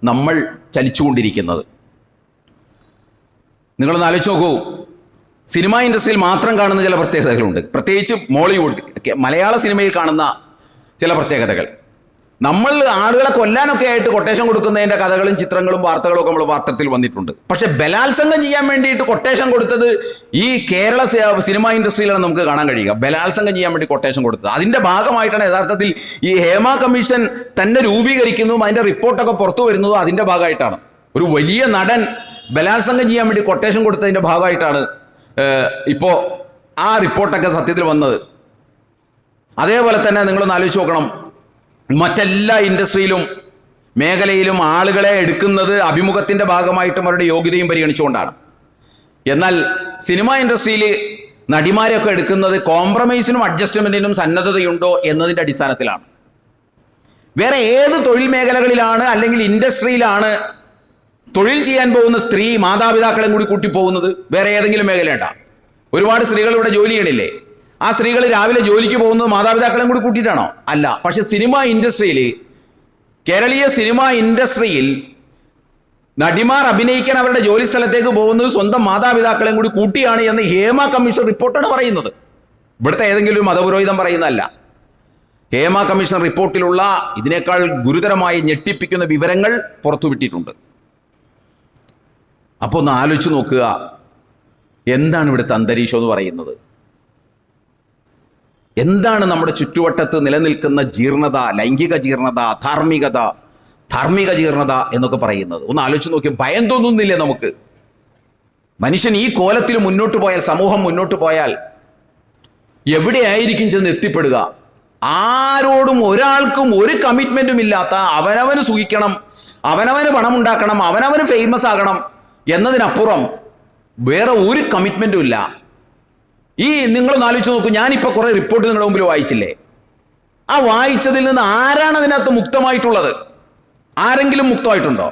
നമ്മൾ ചലിച്ചുകൊണ്ടിരിക്കുന്നത്. നിങ്ങളൊന്ന് ആലോചിച്ച് നോക്കൂ, സിനിമാ ഇൻഡസ്ട്രിയിൽ മാത്രം കാണുന്ന ചില പ്രത്യേകതകളുണ്ട്. പ്രത്യേകിച്ച് മോളിവുഡ്, മലയാള സിനിമയിൽ കാണുന്ന ചില പ്രത്യേകതകൾ. നമ്മൾ ആളുകളെ കൊല്ലാനൊക്കെ ആയിട്ട് കൊട്ടേഷൻ കൊടുക്കുന്നതിൻ്റെ കഥകളും ചിത്രങ്ങളും വാർത്തകളും ഒക്കെ നമ്മൾ പത്രത്തിൽ വന്നിട്ടുണ്ട്. പക്ഷെ ബലാത്സംഗം ചെയ്യാൻ വേണ്ടിയിട്ട് കൊട്ടേഷൻ കൊടുത്തത് ഈ കേരള സിനിമാ ഇൻഡസ്ട്രിയിലാണ് നമുക്ക് കാണാൻ കഴിയുക. ബലാത്സംഗം ചെയ്യാൻ വേണ്ടി കൊട്ടേഷൻ കൊടുത്തത് അതിൻ്റെ ഭാഗമായിട്ടാണ് യഥാർത്ഥത്തിൽ ഈ ഹേമ കമ്മീഷൻ തന്നെ രൂപീകരിക്കുന്നതും അതിൻ്റെ റിപ്പോർട്ടൊക്കെ പുറത്തു വരുന്നതും അതിൻ്റെ ഭാഗമായിട്ടാണ്. ഒരു വലിയ നടൻ ബലാത്സംഗം ചെയ്യാൻ വേണ്ടി കൊട്ടേഷൻ കൊടുത്തതിൻ്റെ ഭാഗമായിട്ടാണ് ഇപ്പോൾ ആ റിപ്പോർട്ടൊക്കെ സത്യത്തിൽ വന്നത്. അതേപോലെ തന്നെ നിങ്ങളൊന്ന് ആലോചിച്ച് നോക്കണം, മറ്റെല്ലാ ഇൻഡസ്ട്രിയിലും മേഖലയിലും ആളുകളെ എടുക്കുന്നത് അഭിമുഖത്തിൻ്റെ ഭാഗമായിട്ടും അവരുടെ യോഗ്യതയും പരിഗണിച്ചുകൊണ്ടാണ്. എന്നാൽ സിനിമാ ഇൻഡസ്ട്രിയിൽ നടിമാരെയൊക്കെ എടുക്കുന്നത് കോംപ്രമൈസിനും അഡ്ജസ്റ്റ്മെൻറ്റിനും സന്നദ്ധതയുണ്ടോ എന്നതിൻ്റെ അടിസ്ഥാനത്തിലാണ്. വേറെ ഏത് തൊഴിൽ മേഖലകളിലാണ് അല്ലെങ്കിൽ ഇൻഡസ്ട്രിയിലാണ് തൊഴിൽ ചെയ്യാൻ പോകുന്ന സ്ത്രീ മാതാപിതാക്കളെയും കൂടി കൂട്ടി പോകുന്നത്? വേറെ ഏതെങ്കിലും മേഖലയുണ്ടോ? ഒരുപാട് സ്ത്രീകൾ ഇവിടെ ജോലി ചെയ്യണില്ലേ? ആ സ്ത്രീകൾ രാവിലെ ജോലിക്ക് പോകുന്നത് മാതാപിതാക്കളെയും കൂടി കൂട്ടിയിട്ടാണോ? അല്ല. പക്ഷെ സിനിമാ ഇൻഡസ്ട്രിയിൽ, കേരളീയ സിനിമാ ഇൻഡസ്ട്രിയിൽ നടിമാർ അഭിനയിക്കാൻ അവരുടെ ജോലി സ്ഥലത്തേക്ക് പോകുന്നത് സ്വന്തം മാതാപിതാക്കളെയും കൂടി കൂട്ടിയാണ് എന്ന് ഹേമ കമ്മീഷൻ റിപ്പോർട്ടാണ് പറയുന്നത്. ഇവിടുത്തെ ഏതെങ്കിലും മതപുരോഹിതം പറയുന്നതല്ല. ഹേമ കമ്മീഷൻ റിപ്പോർട്ടിലുള്ള ഇതിനേക്കാൾ ഗുരുതരമായി ഞെട്ടിപ്പിക്കുന്ന വിവരങ്ങൾ പുറത്തുവിട്ടിട്ടുണ്ട്. അപ്പോൾ ഒന്ന് ആലോചിച്ച് നോക്കുക, എന്താണ് ഇവിടുത്തെ അന്തരീക്ഷം എന്ന് പറയുന്നത്? എന്താണ് നമ്മുടെ ചുറ്റുവട്ടത്ത് നിലനിൽക്കുന്ന ജീർണത, ലൈംഗിക ജീർണത, ധാർമ്മിക ജീർണത എന്നൊക്കെ പറയുന്നത്? ഒന്ന് ആലോചിച്ച് നോക്കി. ഭയം തോന്നുന്നില്ലേ നമുക്ക്? മനുഷ്യൻ ഈ കോലത്തിൽ മുന്നോട്ട് പോയാൽ, സമൂഹം മുന്നോട്ട് പോയാൽ എവിടെയായിരിക്കും ചെന്ന് എത്തിപ്പെടുക? ആരോടും ഒരാൾക്കും ഒരു കമ്മിറ്റ്മെൻറ്റും ഇല്ലാത്ത, അവനവന് സുഖിക്കണം, അവനവന് പണമുണ്ടാക്കണം, അവനവന് ഫേമസ് ആകണം എന്നതിനപ്പുറം വേറെ ഒരു കമ്മിറ്റ്മെൻറ്റും ഇല്ല. നിങ്ങളൊന്ന് ആലോചിച്ച് നോക്കൂ, ഞാനിപ്പോൾ കുറേ റിപ്പോർട്ട് നിങ്ങളുടെ മുമ്പിൽ വായിച്ചില്ലേ? ആ വായിച്ചതിൽ നിന്ന് ആരാണ് അതിനകത്ത് മുക്തമായിട്ടുള്ളത്? ആരെങ്കിലും മുക്തമായിട്ടുണ്ടോ?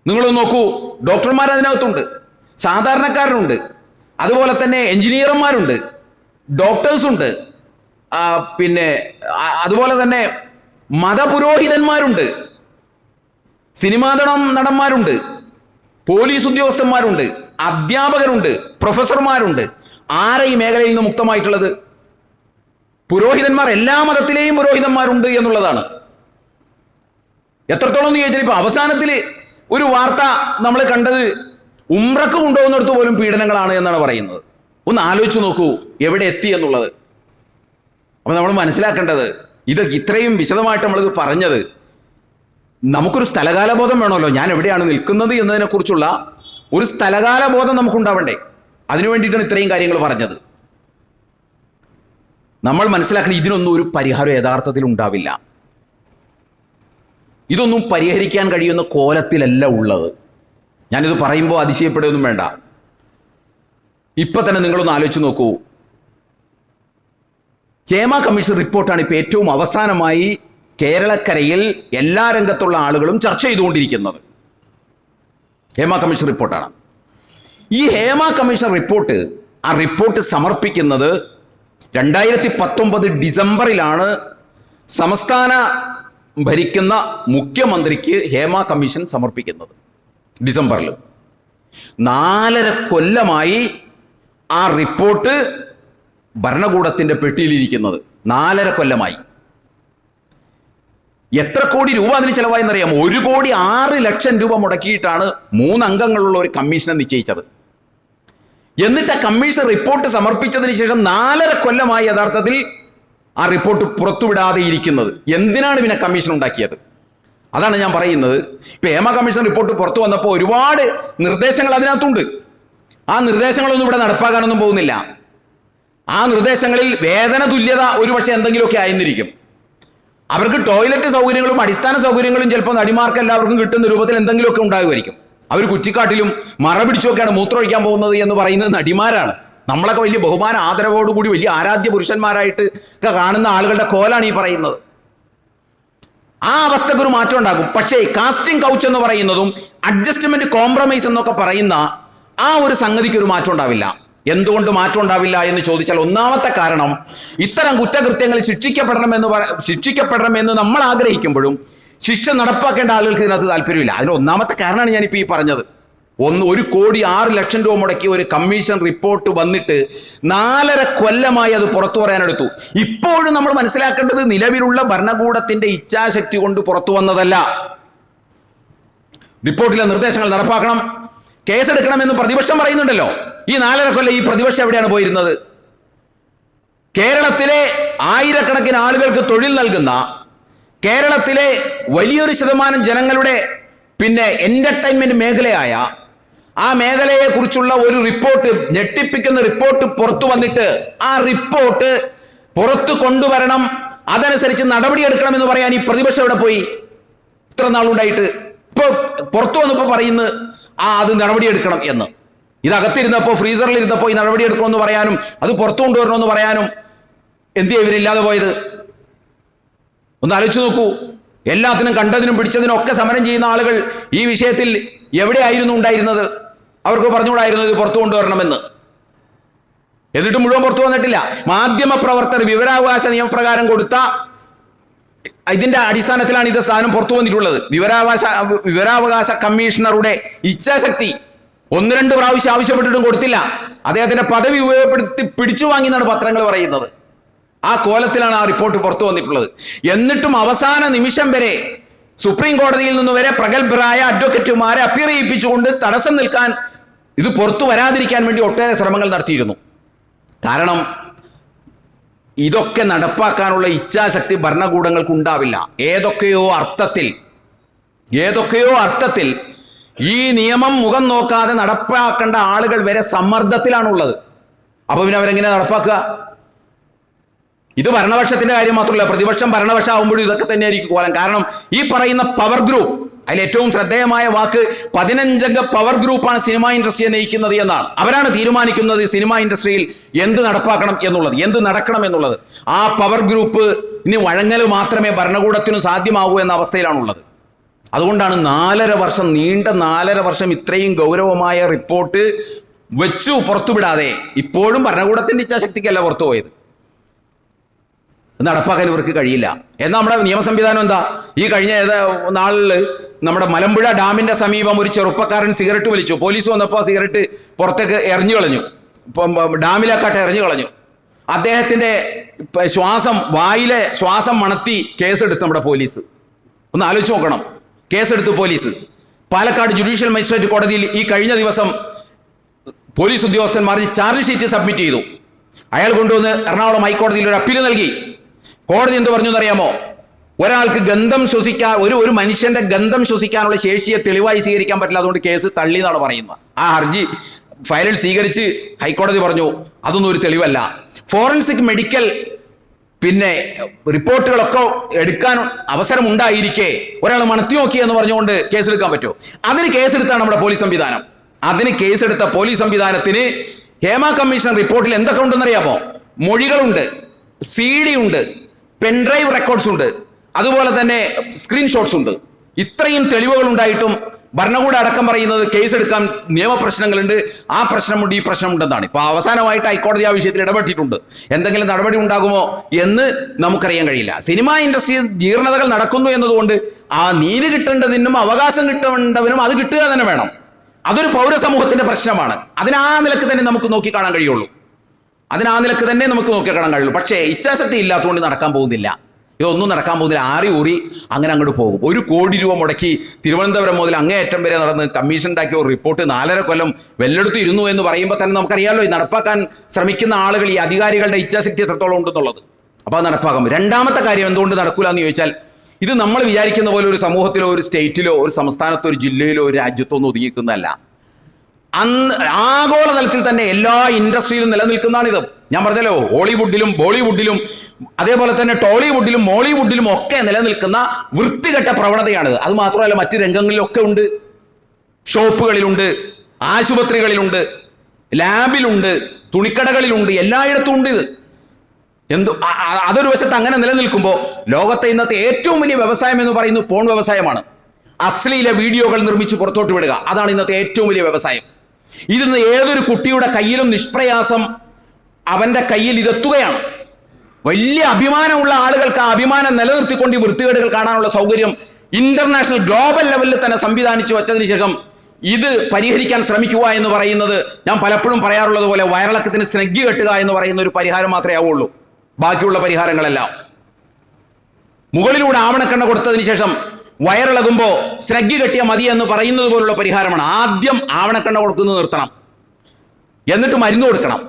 നിങ്ങളൊന്ന് നോക്കൂ, ഡോക്ടർമാർ അതിനകത്തുണ്ട്, സാധാരണക്കാരനുണ്ട്, അതുപോലെ തന്നെ എഞ്ചിനീയർമാരുണ്ട്, ഡോക്ടേഴ്സുണ്ട്, പിന്നെ അതുപോലെ തന്നെ മതപുരോഹിതന്മാരുണ്ട്, സിനിമാ നടന്മാരുണ്ട്, പോലീസ് ഉദ്യോഗസ്ഥന്മാരുണ്ട്, അധ്യാപകരുണ്ട്, പ്രൊഫസർമാരുണ്ട്. ആരെ ഈ മേഖലയിൽ നിന്ന് മുക്തമായിട്ടുള്ളത്? പുരോഹിതന്മാർ, എല്ലാ മതത്തിലെയും പുരോഹിതന്മാരുണ്ട് എന്നുള്ളതാണ്. എത്രത്തോളം എന്ന് ചോദിച്ചാൽ ഇപ്പൊ അവസാനത്തിൽ ഒരു വാർത്ത നമ്മൾ കണ്ടത് ഉംറക്ക് കൊണ്ടുപോകുന്നിടത്ത് പോലും പീഡനങ്ങളാണ് എന്നാണ് പറയുന്നത്. ഒന്ന് ആലോചിച്ച് നോക്കൂ എവിടെ എത്തി എന്നുള്ളത്. അപ്പൊ നമ്മൾ മനസ്സിലാക്കേണ്ടത്, ഇത് ഇത്രയും വിശദമായിട്ട് നമ്മളിത് പറഞ്ഞത്, നമുക്കൊരു സ്ഥലകാലബോധം വേണമല്ലോ. ഞാൻ എവിടെയാണ് നിൽക്കുന്നത് എന്നതിനെക്കുറിച്ചുള്ള ഒരു സ്ഥലകാലബോധം നമുക്കുണ്ടാവണ്ടേ? അതിനു വേണ്ടിയിട്ടാണ് ഇത്രയും കാര്യങ്ങൾ പറഞ്ഞത്. നമ്മൾ മനസ്സിലാക്കണം, ഇതിനൊന്നും ഒരു പരിഹാരം യഥാർത്ഥത്തിൽ ഉണ്ടാവില്ല. ഇതൊന്നും പരിഹരിക്കാൻ കഴിയുന്ന കോലത്തിലല്ല ഉള്ളത്. ഞാനിത് പറയുമ്പോൾ അതിശയപ്പെടുകയൊന്നും വേണ്ട. ഇപ്പം തന്നെ നിങ്ങളൊന്ന് ആലോചിച്ച് നോക്കൂ. ഹേമ കമ്മീഷൻ റിപ്പോർട്ടാണ് ഇപ്പോൾ ഏറ്റവും അവസാനമായി കേരളക്കരയിൽ എല്ലാ രംഗത്തുള്ള ആളുകളും ചർച്ച ചെയ്തുകൊണ്ടിരിക്കുന്നത്. ഹേമ കമ്മീഷൻ റിപ്പോർട്ടാണ്. ഈ ഹേമ കമ്മീഷൻ റിപ്പോർട്ട്, ആ റിപ്പോർട്ട് സമർപ്പിക്കുന്നത് 2019 ഡിസംബറിലാണ് സംസ്ഥാന ഭരിക്കുന്ന മുഖ്യമന്ത്രിക്ക് ഹേമ കമ്മീഷൻ സമർപ്പിക്കുന്നത്. ഡിസംബറിൽ 4.5 കൊല്ലമായി ആ റിപ്പോർട്ട് ഭരണകൂടത്തിൻ്റെ പെട്ടിയിലിരിക്കുന്നത്. 4.5 കൊല്ലമായി. എത്ര കോടി രൂപ അതിന് ചെലവായെന്നറിയാമോ? 1,06,00,000 രൂപ മുടക്കിയിട്ടാണ് 3 അംഗങ്ങളുള്ള ഒരു കമ്മീഷനെ നിശ്ചയിച്ചത്. എന്നിട്ട് ആ കമ്മീഷൻ റിപ്പോർട്ട് സമർപ്പിച്ചതിന് ശേഷം 4.5 കൊല്ലമായി യഥാർത്ഥത്തിൽ ആ റിപ്പോർട്ട് പുറത്തുവിടാതെ ഇരിക്കുന്നത്. എന്തിനാണ് പിന്നെ കമ്മീഷൻ ഉണ്ടാക്കിയത്? അതാണ് ഞാൻ പറയുന്നത്. ഇപ്പൊ ഹേമ കമ്മീഷൻ റിപ്പോർട്ട് പുറത്തു വന്നപ്പോൾ ഒരുപാട് നിർദ്ദേശങ്ങൾ അതിനകത്തുണ്ട്. ആ നിർദ്ദേശങ്ങളൊന്നും ഇവിടെ നടപ്പാക്കാനൊന്നും പോകുന്നില്ല. ആ നിർദ്ദേശങ്ങളിൽ വേതന തുല്യത ഒരുപക്ഷെ എന്തെങ്കിലുമൊക്കെ ആയിരുന്നിരിക്കും. അവർക്ക് ടോയ്ലറ്റ് സൗകര്യങ്ങളും അടിസ്ഥാന സൗകര്യങ്ങളും ചിലപ്പോൾ നടിമാർക്ക് എല്ലാവർക്കും കിട്ടുന്ന രൂപത്തിൽ എന്തെങ്കിലുമൊക്കെ ഉണ്ടാകുമായിരിക്കും. അവർ കുറ്റിക്കാട്ടിലും മറ പിടിച്ചുമൊക്കെയാണ് മൂത്രമൊഴിക്കാൻ പോകുന്നത് എന്ന് പറയുന്നത് നടിമാരാണ്. നമ്മളൊക്കെ വലിയ ബഹുമാന ആദരവോടുകൂടി വലിയ ആരാധ്യ പുരുഷന്മാരായിട്ട് ഒക്കെ കാണുന്ന ആളുകളുടെ കോലാണ് ഈ പറയുന്നത്. ആ അവസ്ഥക്ക് ഒരു മാറ്റം ഉണ്ടാകും. പക്ഷേ കാസ്റ്റിംഗ് കൗച്ച് എന്ന് പറയുന്നതും അഡ്ജസ്റ്റ്മെന്റ് കോംപ്രമൈസ് എന്നൊക്കെ പറയുന്ന ആ ഒരു സംഗതിക്ക് ഒരു മാറ്റം ഉണ്ടാവില്ല. എന്തുകൊണ്ട് മാറ്റം ഉണ്ടാവില്ല എന്ന് ചോദിച്ചാൽ, ഒന്നാമത്തെ കാരണം, ഇത്തരം കുറ്റകൃത്യങ്ങൾ ശിക്ഷിക്കപ്പെടണമെന്ന് നമ്മൾ ആഗ്രഹിക്കുമ്പോഴും ശിക്ഷ നടപ്പാക്കേണ്ട ആളുകൾക്ക് ഇതിനകത്ത് താല്പര്യമില്ല. അതിന് ഒന്നാമത്തെ കാരണമാണ് ഞാനിപ്പോൾ ഈ പറഞ്ഞത്. 1,06,00,000 രൂപ മുടക്കി ഒരു കമ്മീഷൻ റിപ്പോർട്ട് വന്നിട്ട് 4.5 കൊല്ലമായി അത് പുറത്തു പറയാനെടുത്തു. ഇപ്പോഴും നമ്മൾ മനസ്സിലാക്കേണ്ടത് നിലവിലുള്ള ഭരണകൂടത്തിന്റെ ഇച്ഛാശക്തി കൊണ്ട് പുറത്തു വന്നതല്ല. റിപ്പോർട്ടിലെ നിർദ്ദേശങ്ങൾ നടപ്പാക്കണം, കേസെടുക്കണമെന്ന് പ്രതിപക്ഷം പറയുന്നുണ്ടല്ലോ. ഈ 4.5 കൊല്ലം ഈ പ്രതിപക്ഷം എവിടെയാണ് പോയിരുന്നത്? കേരളത്തിലെ ആയിരക്കണക്കിന് ആളുകൾക്ക് തൊഴിൽ നൽകുന്ന, കേരളത്തിലെ വലിയൊരു ശതമാനം ജനങ്ങളുടെ എന്റർടൈൻമെന്റ് മേഖലയായ ആ മേഖലയെ കുറിച്ചുള്ള ഒരു റിപ്പോർട്ട്, ഞെട്ടിപ്പിക്കുന്ന റിപ്പോർട്ട് പുറത്തു വന്നിട്ട് ആ റിപ്പോർട്ട് പുറത്തു കൊണ്ടുവരണം, അതനുസരിച്ച് നടപടിയെടുക്കണമെന്ന് പറയാൻ ഈ പ്രതിപക്ഷം എവിടെ പോയി? ഇത്ര നാളുണ്ടായിട്ട് ഇപ്പൊ പുറത്തു വന്നപ്പോൾ പറയുന്നത് അത് നടപടിയെടുക്കണം എന്ന്. ഇതകത്തിരുന്നപ്പോൾ, ഫ്രീസറിൽ ഇരുന്നപ്പോൾ ഈ നടപടിയെടുക്കണമെന്ന് പറയാനും അത് പുറത്തു കൊണ്ടുവരണമെന്ന് പറയാനും എന്തിയാ ഇവരില്ലാതെ പോയത്? ഒന്ന് ആലോചിച്ച് നോക്കൂ. എല്ലാത്തിനും കണ്ടതിനും പിടിച്ചതിനും ഒക്കെ സമരം ചെയ്യുന്ന ആളുകൾ ഈ വിഷയത്തിൽ എവിടെയായിരുന്നു ഉണ്ടായിരുന്നത്? അവർക്ക് പറഞ്ഞുകൂടായിരുന്നു ഇത് പുറത്തു കൊണ്ടുവരണമെന്ന്. എന്നിട്ട് മുഴുവൻ പുറത്തു വന്നിട്ടില്ല. മാധ്യമപ്രവർത്തകർ വിവരാവകാശ നിയമപ്രകാരം കൊടുത്ത ഇതിന്റെ അടിസ്ഥാനത്തിലാണ് ഇത് സാധനം പുറത്തു വന്നിട്ടുള്ളത്. വിവരാവകാശ കമ്മീഷണറുടെ ഇച്ഛാശക്തി 1-2 പ്രാവശ്യം ആവശ്യപ്പെട്ടിട്ടും കൊടുത്തില്ല. അദ്ദേഹത്തിന്റെ പദവി ഉപയോഗപ്പെടുത്തി പിടിച്ചു വാങ്ങിയെന്നാണ് പത്രങ്ങൾ പറയുന്നത്. ആ കോലത്തിലാണ് ആ റിപ്പോർട്ട് പുറത്തു വന്നിട്ടുള്ളത്. എന്നിട്ടും അവസാന നിമിഷം വരെ സുപ്രീം കോടതിയിൽ നിന്ന് വരെ പ്രഗത്ഭരായ അഡ്വക്കേറ്റുമാരെ അപ്പീർ ചെയ്യിപ്പിച്ചുകൊണ്ട് തടസ്സം നിൽക്കാൻ, ഇത് പുറത്തു വരാതിരിക്കാൻ വേണ്ടി ഒട്ടേറെ ശ്രമങ്ങൾ നടത്തിയിരുന്നു. കാരണം ഇതൊക്കെ നടപ്പാക്കാനുള്ള ഇച്ഛാശക്തി ഭരണകൂടങ്ങൾക്ക് ഉണ്ടാവില്ല. ഏതൊക്കെയോ അർത്ഥത്തിൽ ഈ നിയമം മുഖം നോക്കാതെ നടപ്പാക്കേണ്ട ആളുകൾ വരെ സമ്മർദ്ദത്തിലാണുള്ളത്. അപ്പൊ പിന്നെ അവരെങ്ങനെ നടപ്പാക്കുക? ഇത് ഭരണപക്ഷത്തിന്റെ കാര്യം മാത്രമല്ല, പ്രതിപക്ഷം ഭരണപക്ഷം ആകുമ്പോഴും ഇതൊക്കെ തന്നെയായിരിക്കും കോലം. കാരണം ഈ പറയുന്ന പവർ ഗ്രൂപ്പ്, അതിൽ ഏറ്റവും ശ്രദ്ധേയമായ വാക്ക് 15 പവർ ഗ്രൂപ്പാണ് സിനിമാ ഇൻഡസ്ട്രിയെ നയിക്കുന്നത് എന്നാണ്. അവരാണ് തീരുമാനിക്കുന്നത് സിനിമാ ഇൻഡസ്ട്രിയിൽ എന്ത് നടപ്പാക്കണം എന്നുള്ളത്, എന്ത് നടക്കണം എന്നുള്ളത്. ആ പവർ ഗ്രൂപ്പ് ഇനി വഴങ്ങൽ മാത്രമേ ഭരണകൂടത്തിനും സാധ്യമാകൂ എന്ന അവസ്ഥയിലാണുള്ളത്. അതുകൊണ്ടാണ് 4.5 വർഷം, നീണ്ട 4.5 വർഷം ഇത്രയും ഗൗരവമായ റിപ്പോർട്ട് വെച്ചു പുറത്തുവിടാതെ ഇപ്പോഴും ഭരണകൂടത്തിന്റെ ഇച്ഛാശക്തിക്കല്ല പുറത്തു പോയത്. നടപ്പാക്കാൻ ഇവർക്ക് കഴിയില്ല. എന്നാൽ നമ്മുടെ നിയമ സംവിധാനം എന്താ? ഈ കഴിഞ്ഞ നാളിൽ നമ്മുടെ മലമ്പുഴ ഡാമിന്റെ സമീപം ഒരു ചെറുപ്പക്കാരൻ സിഗരറ്റ് വലിച്ചു. പോലീസ് വന്നപ്പോൾ സിഗരറ്റ് പുറത്തേക്ക് എറിഞ്ഞു കളഞ്ഞു, ഡാമിലേക്കാട്ട് എറിഞ്ഞു കളഞ്ഞു. അദ്ദേഹത്തിന്റെ വായിലെ ശ്വാസം മണത്തി കേസെടുത്ത് നമ്മുടെ പോലീസ്. ഒന്ന് ആലോചിച്ച് നോക്കണം. കേസെടുത്തു പോലീസ്. പാലക്കാട് ജുഡീഷ്യൽ മജിസ്ട്രേറ്റ് കോടതിയിൽ ഈ കഴിഞ്ഞ ദിവസം പോലീസ് ഉദ്യോഗസ്ഥന്മാർ ചാർജ് ഷീറ്റ് സബ്മിറ്റ് ചെയ്തു. അയാൾ കൊണ്ടുവന്ന് എറണാകുളം ഹൈക്കോടതിയിൽ ഒരു അപ്പീൽ നൽകി. കോടതി എന്ത് പറഞ്ഞു എന്നറിയാമോ? ഒരാൾക്ക് ഗന്ധം ശ്വസിക്കാൻ, ഒരു മനുഷ്യന്റെ ഗന്ധം ശ്വസിക്കാനുള്ള ശേഷിയെ തെളിവായി സ്വീകരിക്കാൻ പറ്റില്ല, അതുകൊണ്ട് കേസ് തള്ളി എന്നാണ് പറയുന്നത്. ആ ഹർജി ഫയലിൽ സ്വീകരിച്ച് ഹൈക്കോടതി പറഞ്ഞു അതൊന്നും ഒരു തെളിവല്ല. ഫോറൻസിക് മെഡിക്കൽ റിപ്പോർട്ടുകളൊക്കെ എടുക്കാൻ അവസരമുണ്ടായിരിക്കെ ഒരാൾ മണത്തി നോക്കി എന്ന് പറഞ്ഞുകൊണ്ട് കേസെടുക്കാൻ പറ്റുമോ? അതിന് കേസെടുത്താണ് നമ്മുടെ പോലീസ് സംവിധാനം. അതിന് കേസെടുത്ത പോലീസ് സംവിധാനത്തിന് ഹേമ കമ്മീഷൻ റിപ്പോർട്ടിൽ എന്തൊക്കെ ഉണ്ടെന്നറിയാമോ? മൊഴികളുണ്ട്, CD ഉണ്ട്, പെൻഡ്രൈവ് റെക്കോർഡ്സ് ഉണ്ട്, അതുപോലെ തന്നെ സ്ക്രീൻഷോട്ട്സ് ഉണ്ട്. ഇത്രയും തെളിവുകൾ ഉണ്ടായിട്ടും ഭരണകൂടം അടക്കം പറയുന്നത് കേസെടുക്കാൻ നിയമപ്രശ്നങ്ങളുണ്ട്, ആ പ്രശ്നമുണ്ട്, ഈ പ്രശ്നമുണ്ടെന്നാണ്. ഇപ്പോൾ അവസാനമായിട്ട് ഹൈക്കോടതി ആ വിഷയത്തിൽ ഇടപെട്ടിട്ടുണ്ട്. എന്തെങ്കിലും നടപടി ഉണ്ടാകുമോ എന്ന് നമുക്കറിയാൻ കഴിയില്ല. സിനിമാ ഇൻഡസ്ട്രിയിൽ ജീർണതകൾ നടക്കുന്നു എന്നതുകൊണ്ട് ആ നീതി കിട്ടേണ്ടതിനും അവകാശം കിട്ടേണ്ടവനും അത് കിട്ടുക തന്നെ വേണം. അതൊരു പൗരസമൂഹത്തിന്റെ പ്രശ്നമാണ്. അതിനാ നിലക്ക് തന്നെ നമുക്ക് നോക്കിക്കാണാൻ കഴിയുള്ളൂ. പക്ഷേ ഇച്ഛാശക്തി ഇല്ലാത്തതുകൊണ്ട് നടക്കാൻ പോകുന്നില്ല. ഇതൊന്നും നടക്കാൻ പോകുന്നില്ല. ആറി ഊറി അങ്ങനെ അങ്ങോട്ട് പോകും. 1 കോടി രൂപ മുടക്കി തിരുവനന്തപുരം മുതൽ അങ്ങേയറ്റം വരെ നടന്ന് കമ്മീഷൻ ഉണ്ടാക്കിയ ഒരു റിപ്പോർട്ട് 4.5 കൊല്ലം വെല്ലെടുത്ത് ഇരുന്നു എന്ന് പറയുമ്പോൾ തന്നെ നമുക്കറിയാമല്ലോ ഈ നടപ്പാക്കാൻ ശ്രമിക്കുന്ന ആളുകൾ, ഈ അധികാരികളുടെ ഇച്ഛാശക്തി എത്രത്തോളം ഉണ്ടെന്നുള്ളത്. അപ്പോൾ അത് നടപ്പാക്കും. രണ്ടാമത്തെ കാര്യം എന്തുകൊണ്ട് നടക്കൂല എന്ന് ചോദിച്ചാൽ, ഇത് നമ്മൾ വിചാരിക്കുന്ന പോലെ ഒരു സമൂഹത്തിലോ ഒരു സ്റ്റേറ്റിലോ ഒരു സംസ്ഥാനത്തോ ഒരു ജില്ലയിലോ ഒരു രാജ്യത്തോ ഒന്നും ഒതുങ്ങിക്കുന്നതല്ല. ആഗോളതലത്തിൽ തന്നെ എല്ലാ ഇൻഡസ്ട്രിയിലും നിലനിൽക്കുന്നതാണിത്. ഞാൻ പറഞ്ഞല്ലോ, ഹോളിവുഡിലും ബോളിവുഡിലും അതേപോലെ തന്നെ ടോളിവുഡിലും മോളിവുഡിലും ഒക്കെ നിലനിൽക്കുന്ന വൃത്തികെട്ട പ്രവണതയാണിത്. അത് മാത്രമല്ല, മറ്റ് രംഗങ്ങളിലൊക്കെ ഉണ്ട്. ഷോപ്പുകളിലുണ്ട്, ആശുപത്രികളിലുണ്ട്, ലാബിലുണ്ട്, തുണിക്കടകളിലുണ്ട്, എല്ലായിടത്തും ഉണ്ട് ഇത്. അതൊരു വശത്ത് അങ്ങനെ നിലനിൽക്കുമ്പോൾ ലോകത്തെ ഇന്നത്തെ ഏറ്റവും വലിയ വ്യവസായം എന്ന് പറയുന്നത് പോൺ വ്യവസായമാണ്. അശ്ലീല വീഡിയോകൾ നിർമ്മിച്ച് പുറത്തോട്ട് വിടുക, അതാണ് ഇന്നത്തെ ഏറ്റവും വലിയ വ്യവസായം. ഇതിന്ന് ഏതൊരു കുട്ടിയുടെ കയ്യിലും നിഷ്പ്രയാസം അവന്റെ കയ്യിൽ ഇതെത്തുകയാണ്. വലിയ അഭിമാനമുള്ള ആളുകൾക്ക് ആ അഭിമാനം നിലനിർത്തിക്കൊണ്ട് ഈ വൃത്തികേടുകൾ കാണാനുള്ള സൗകര്യം ഇന്റർനാഷണൽ ഗ്ലോബൽ ലെവലിൽ തന്നെ സംവിധാനിച്ചു വച്ചതിന് ശേഷം ഇത് പരിഹരിക്കാൻ ശ്രമിക്കുക എന്ന് പറയുന്നത്, ഞാൻ പലപ്പോഴും പറയാറുള്ളത് പോലെ, വയറിളക്കത്തിന് സ്നഗ്ഗി കെട്ടുക എന്ന് പറയുന്ന ഒരു പരിഹാരം മാത്രമേ ആവുള്ളൂ. ബാക്കിയുള്ള പരിഹാരങ്ങളെല്ലാം മുകളിലൂടെ ആവണക്കെണ്ണ കൊടുത്തതിന് ശേഷം വയറിളകുമ്പോൾ സ്നഗ്ഗി കെട്ടിയ മതി എന്ന് പറയുന്നത് പോലുള്ള പരിഹാരമാണ്. ആദ്യം ആവണക്കെണ്ണ കൊടുക്കുന്നത് നിർത്തണം, എന്നിട്ട് മരുന്ന് കൊടുക്കണം,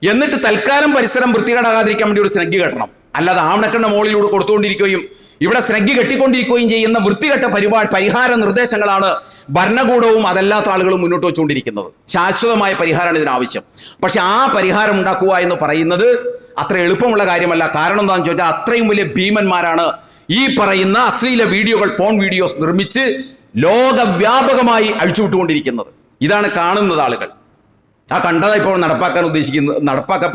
എന്നിട്ട് തൽക്കാലം പരിസരം വൃത്തികേടാകാതിരിക്കാൻ വേണ്ടി ഒരു സ്നഗ്ഗി കെട്ടണം. അല്ലാതെ ആവണക്കെണ്ണ മുകളിലൂടെ കൊടുത്തുകൊണ്ടിരിക്കുകയും ഇവിടെ സ്നഗ്ഗി കെട്ടിക്കൊണ്ടിരിക്കുകയും ചെയ്യുന്ന വൃത്തികെട്ട പരിഹാര നിർദ്ദേശങ്ങളാണ് ഭരണകൂടവും അതല്ലാത്ത ആളുകളും മുന്നോട്ട് വെച്ചുകൊണ്ടിരിക്കുന്നത്. ശാശ്വതമായ പരിഹാരമാണ് ഇതിനാവശ്യം. പക്ഷെ ആ പരിഹാരം ഉണ്ടാക്കുക എന്ന് പറയുന്നത് അത്ര എളുപ്പമുള്ള കാര്യമല്ല. കാരണം എന്താണെന്ന് ചോദിച്ചാൽ, അത്രയും വലിയ ഭീമന്മാരാണ് ഈ പറയുന്ന അശ്ലീല വീഡിയോകൾ, പോൺ വീഡിയോസ് നിർമ്മിച്ച് ലോകവ്യാപകമായി അഴിച്ചുവിട്ടുകൊണ്ടിരിക്കുന്നത്. ഇതാണ് കാണുന്നത് ആളുകൾ. ആ കണ്ടതാ ഇപ്പോൾ നടപ്പാക്കാൻ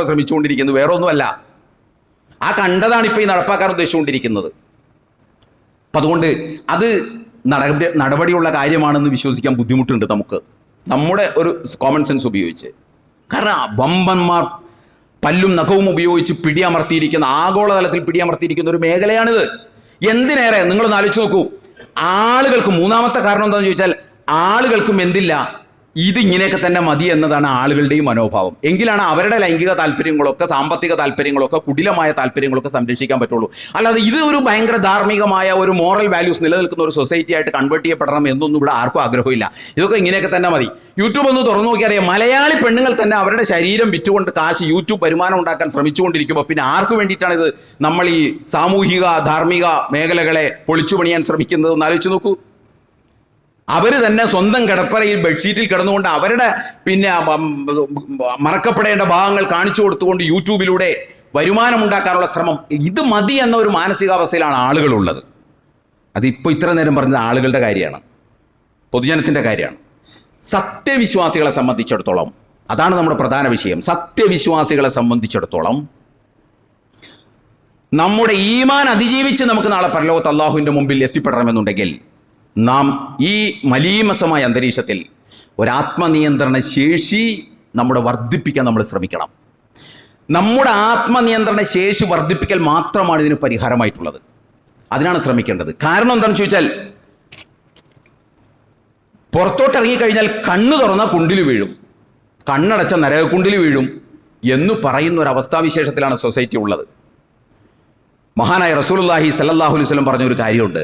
ശ്രമിച്ചുകൊണ്ടിരിക്കുന്നത്, വേറെ ഒന്നുമല്ല. ആ കണ്ടതാണ് ഇപ്പോൾ ഈ നടപ്പാക്കാൻ ഉദ്ദേശിച്ചുകൊണ്ടിരിക്കുന്നത്. അപ്പം അതുകൊണ്ട് അത് നടപടിയുള്ള കാര്യമാണെന്ന് വിശ്വസിക്കാൻ ബുദ്ധിമുട്ടുണ്ട് നമുക്ക്, നമ്മുടെ ഒരു കോമൺ സെൻസ് ഉപയോഗിച്ച്. കാരണം വമ്പന്മാർ പല്ലും നഖവും ഉപയോഗിച്ച് പിടിയമർത്തിയിരിക്കുന്ന, ആഗോളതലത്തിൽ പിടിയമർത്തിയിരിക്കുന്ന ഒരു മേഖലയാണിത്. എന്തിനേറെ നിങ്ങളൊന്ന് ആലോചിച്ച് നോക്കൂ. ആളുകൾക്ക്, മൂന്നാമത്തെ കാരണം എന്താണെന്ന് ചോദിച്ചാൽ, ആളുകൾക്കും എന്തില്ല, ഇതിങ്ങനെയൊക്കെ തന്നെ മതി എന്നതാണ് ആളുകളുടെയും മനോഭാവം. എങ്കിലാണ് അവരുടെ ലൈംഗിക താല്പര്യങ്ങളൊക്കെ, സാമ്പത്തിക താല്പര്യങ്ങളൊക്കെ, കുടിലമായ താല്പര്യങ്ങളൊക്കെ സംരക്ഷിക്കാൻ പറ്റുള്ളൂ. അല്ലാതെ ഇത് ഒരു ഭയങ്കര ധാർമ്മികമായ ഒരു മോറൽ വാല്യൂസ് നിലനിൽക്കുന്ന ഒരു സൊസൈറ്റി ആയിട്ട് കൺവേർട്ട് ചെയ്യപ്പെടണം എന്നൊന്നും ഇവിടെ ആർക്കും ആഗ്രഹമില്ല. ഇതൊക്കെ ഇങ്ങനെയൊക്കെ തന്നെ മതി. യൂട്യൂബ് ഒന്ന് തുറന്നു നോക്കിയറിയാം, മലയാളി പെണ്ണുങ്ങൾ തന്നെ അവരുടെ ശരീരം വിറ്റുകൊണ്ട് കാശ്, യൂട്യൂബ് വരുമാനം ഉണ്ടാക്കാൻ ശ്രമിച്ചുകൊണ്ടിരിക്കുമ്പോൾ പിന്നെ ആർക്ക് വേണ്ടിയിട്ടാണ് ഇത് നമ്മൾ ഈ സാമൂഹിക ധാർമ്മിക മേഖലകളെ പൊളിച്ചു പണിയാൻ ശ്രമിക്കുന്നത്? ഒന്ന് ആലോചിച്ച് നോക്കൂ. അവർ തന്നെ സ്വന്തം കിടപ്പറയിൽ ബെഡ്ഷീറ്റിൽ കിടന്നുകൊണ്ട് അവരുടെ മറക്കപ്പെടേണ്ട ഭാഗങ്ങൾ കാണിച്ചു കൊടുത്തുകൊണ്ട് യൂട്യൂബിലൂടെ വരുമാനമുണ്ടാക്കാനുള്ള ശ്രമം, ഇത് മതി എന്ന ഒരു മാനസികാവസ്ഥയിലാണ് ആളുകളുള്ളത്. അതിപ്പോൾ ഇത്ര നേരം പറഞ്ഞത് ആളുകളുടെ കാര്യമാണ്, പൊതുജനത്തിൻ്റെ കാര്യമാണ്. സത്യവിശ്വാസികളെ സംബന്ധിച്ചിടത്തോളം അതാണ് നമ്മുടെ പ്രധാന വിഷയം. സത്യവിശ്വാസികളെ സംബന്ധിച്ചിടത്തോളം നമ്മുടെ ഈമാൻ അതിജീവിച്ച് നമുക്ക് നാളെ പരലോകത്ത് അള്ളാഹുവിൻ്റെ മുമ്പിൽ എത്തിപ്പെടണമെന്നുണ്ടെങ്കിൽ നാം ഈ മലീമസമായ അന്തരീക്ഷത്തിൽ ഒരാത്മനിയന്ത്രണ ശേഷി നമ്മുടെ വർദ്ധിപ്പിക്കാൻ നമ്മൾ ശ്രമിക്കണം. നമ്മുടെ ആത്മനിയന്ത്രണ ശേഷി വർദ്ധിപ്പിക്കൽ മാത്രമാണ് ഇതിന് പരിഹാരമായിട്ടുള്ളത്. അതിനാണ് ശ്രമിക്കേണ്ടത്. കാരണം എന്താണെന്ന് ചോദിച്ചാൽ, പുറത്തോട്ടിറങ്ങിക്കഴിഞ്ഞാൽ കണ്ണ് തുറന്ന കുണ്ടിൽ വീഴും, കണ്ണടച്ച നരകക്കുണ്ടിൽ വീഴും എന്ന് പറയുന്ന ഒരു അവസ്ഥാവിശേഷത്തിലാണ് സൊസൈറ്റി ഉള്ളത്. മഹാനായ റസൂലുള്ളാഹി സ്വല്ലല്ലാഹു അലൈഹി വസല്ലം പറഞ്ഞൊരു കാര്യമുണ്ട്,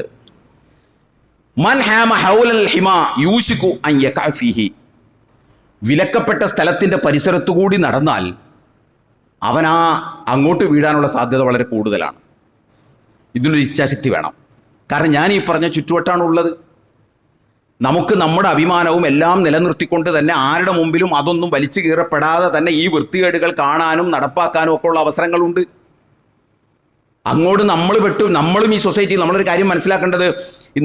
മൻ ഹാമ ഹൗലൽ ഹിമാ യൂശികു അൻ യഖഅ ഫീഹി. വിലക്കപ്പെട്ട സ്ഥലത്തിൻ്റെ പരിസരത്തുകൂടി നടന്നാൽ അവൻ അങ്ങോട്ട് വീഴാനുള്ള സാധ്യത വളരെ കൂടുതലാണ്. ഇതിനൊരു ഇച്ഛാശക്തി വേണം. കാരണം ഞാൻ ഈ പറഞ്ഞ ചുറ്റുവട്ടാണുള്ളത്. നമുക്ക് നമ്മുടെ അഭിമാനവും എല്ലാം നിലനിർത്തിക്കൊണ്ട് തന്നെ ആരുടെ മുമ്പിലും അതൊന്നും വലിച്ചു കീറപ്പെടാതെ തന്നെ ഈ വൃത്തികേടുകൾ കാണാനും നടപ്പാക്കാനും ഒക്കെ ഉള്ള അവസരങ്ങളുണ്ട്. അങ്ങോട്ട് നമ്മളും ഈ സൊസൈറ്റിയിൽ നമ്മളൊരു കാര്യം മനസ്സിലാക്കേണ്ടത്,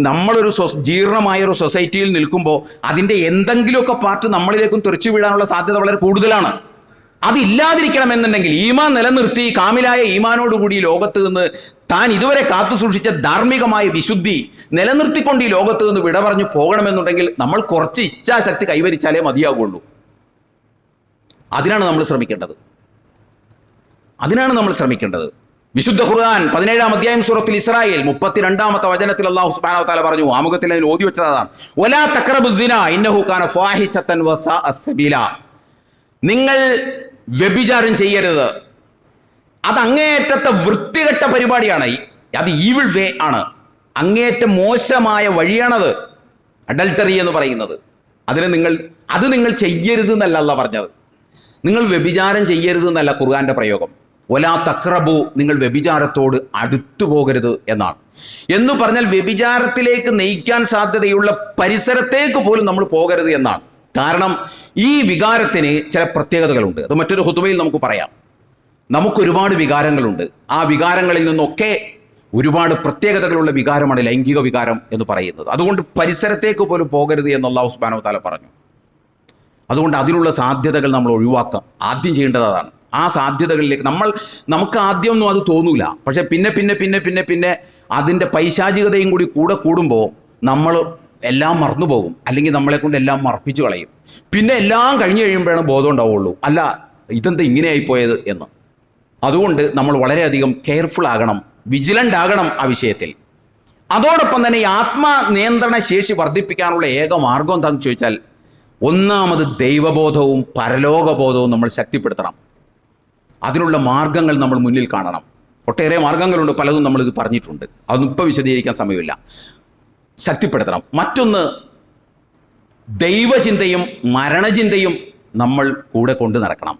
നമ്മളൊരു ജീർണമായൊരു സൊസൈറ്റിയിൽ നിൽക്കുമ്പോൾ അതിൻ്റെ എന്തെങ്കിലുമൊക്കെ പാർട്ട് നമ്മളിലേക്കും തെറിച്ചു വീഴാനുള്ള സാധ്യത വളരെ കൂടുതലാണ്. അതില്ലാതിരിക്കണമെന്നുണ്ടെങ്കിൽ ഈമാൻ നിലനിർത്തി കാമിലായ ഈമാനോടുകൂടി ലോകത്ത് നിന്ന് താൻ ഇതുവരെ കാത്തു സൂക്ഷിച്ച ധാർമ്മികമായ വിശുദ്ധി നിലനിർത്തിക്കൊണ്ട് ഈ ലോകത്ത് നിന്ന് വിട പറഞ്ഞു പോകണമെന്നുണ്ടെങ്കിൽ നമ്മൾ കുറച്ച് ഇച്ഛാശക്തി കൈവരിച്ചാലേ മതിയാകുള്ളൂ. അതിനാണ് നമ്മൾ ശ്രമിക്കേണ്ടത്. വിശുദ്ധ ഖുർആൻ 17-ാം അധ്യായം സൂറത്തുൽ ഇസ്രായേൽ 32-ാമത്തെ വചനത്തിൽ അല്ലാഹു സുബ്ഹാനഹു വ തആല പറഞ്ഞു, ആമുഖത്തിൽ അതിൽ ഓതി വെച്ചതാണ്, വലാ തഖറബുസ് സിനാ ഇന്നഹു കാന ഫാഹിശതൻ വസാഅ സബീല. നിങ്ങൾ വ്യഭിചാരം ചെയ്യരുത്, അത് അങ്ങേയറ്റത്തെ വൃത്തികെട്ട പരിപാടിയാണ്, അത് ഈവിൾ വേ ആണ്, അങ്ങേയറ്റം മോശമായ വഴിയാണത് അഡൽട്ടറി എന്ന് പറയുന്നത്. അത് നിങ്ങൾ ചെയ്യരുത് എന്നല്ല അല്ലാഹു പറഞ്ഞത്, നിങ്ങൾ വ്യഭിചാരം ചെയ്യരുത് എന്നല്ല ഖുർആന്റെ പ്രയോഗം. വലാ തഖ്റബു, നിങ്ങൾ വ്യഭിചാരത്തോട് അടുത്തു പോകരുത് എന്നാണ്. എന്ന് പറഞ്ഞാൽ വ്യഭിചാരത്തിലേക്ക് നയിക്കാൻ സാധ്യതയുള്ള പരിസരത്തേക്ക് പോലും നമ്മൾ പോകരുത് എന്നാണ്. കാരണം ഈ വികാരത്തിന് ചില പ്രത്യേകതകളുണ്ട്. അത് മറ്റൊരു ഖുതുബയിൽ നമുക്ക് പറയാം. നമുക്കൊരുപാട് വികാരങ്ങളുണ്ട്. ആ വികാരങ്ങളിൽ നിന്നൊക്കെ ഒരുപാട് പ്രത്യേകതകളുള്ള വികാരമാണ് ലൈംഗിക വികാരം എന്ന് പറയുന്നത്. അതുകൊണ്ട് പരിസരത്തേക്ക് പോലും പോകരുത് എന്ന് അല്ലാഹു സുബ്ഹാനഹു വ തആല പറഞ്ഞു. അതുകൊണ്ട് അതിനുള്ള സാധ്യതകൾ നമ്മൾ ഒഴിവാക്കാം. ആദ്യം ചെയ്യേണ്ടത് അതാണ്. ആ സാധ്യതകളിലേക്ക് നമുക്ക് ആദ്യമൊന്നും അത് തോന്നൂല, പക്ഷെ പിന്നെ അതിൻ്റെ പൈശാചികതയും കൂടെ കൂടുമ്പോൾ നമ്മൾ എല്ലാം മറന്നു പോകും, അല്ലെങ്കിൽ നമ്മളെ കൊണ്ട് എല്ലാം മറപ്പിച്ചു കളയും. പിന്നെ എല്ലാം കഴിഞ്ഞ് കഴിയുമ്പോഴാണ് ബോധം ഉണ്ടാവുള്ളൂ, അല്ല ഇതെന്താ ഇങ്ങനെയായിപ്പോയത് എന്ന്. അതുകൊണ്ട് നമ്മൾ വളരെയധികം കെയർഫുൾ ആകണം, വിജിലൻ്റ് ആകണം ആ വിഷയത്തിൽ. അതോടൊപ്പം തന്നെ ഈ ആത്മനിയന്ത്രണ ശേഷി വർദ്ധിപ്പിക്കാനുള്ള ഏക മാർഗം എന്താണെന്ന് ചോദിച്ചാൽ, ഒന്നാമത് ദൈവബോധവും പരലോകബോധവും നമ്മൾ ശക്തിപ്പെടുത്തണം. അതിനുള്ള മാർഗങ്ങൾ നമ്മൾ മുന്നിൽ കാണണം. ഒട്ടേറെ മാർഗങ്ങളുണ്ട്, പലതും നമ്മളിത് പറഞ്ഞിട്ടുണ്ട്, അതൊന്നും ഇപ്പോൾ വിശദീകരിക്കാൻ സമയമില്ല. ശക്തിപ്പെടുത്തണം. മറ്റൊന്ന്, ദൈവചിന്തയും മരണചിന്തയും നമ്മൾ കൂടെ കൊണ്ട് നടക്കണം.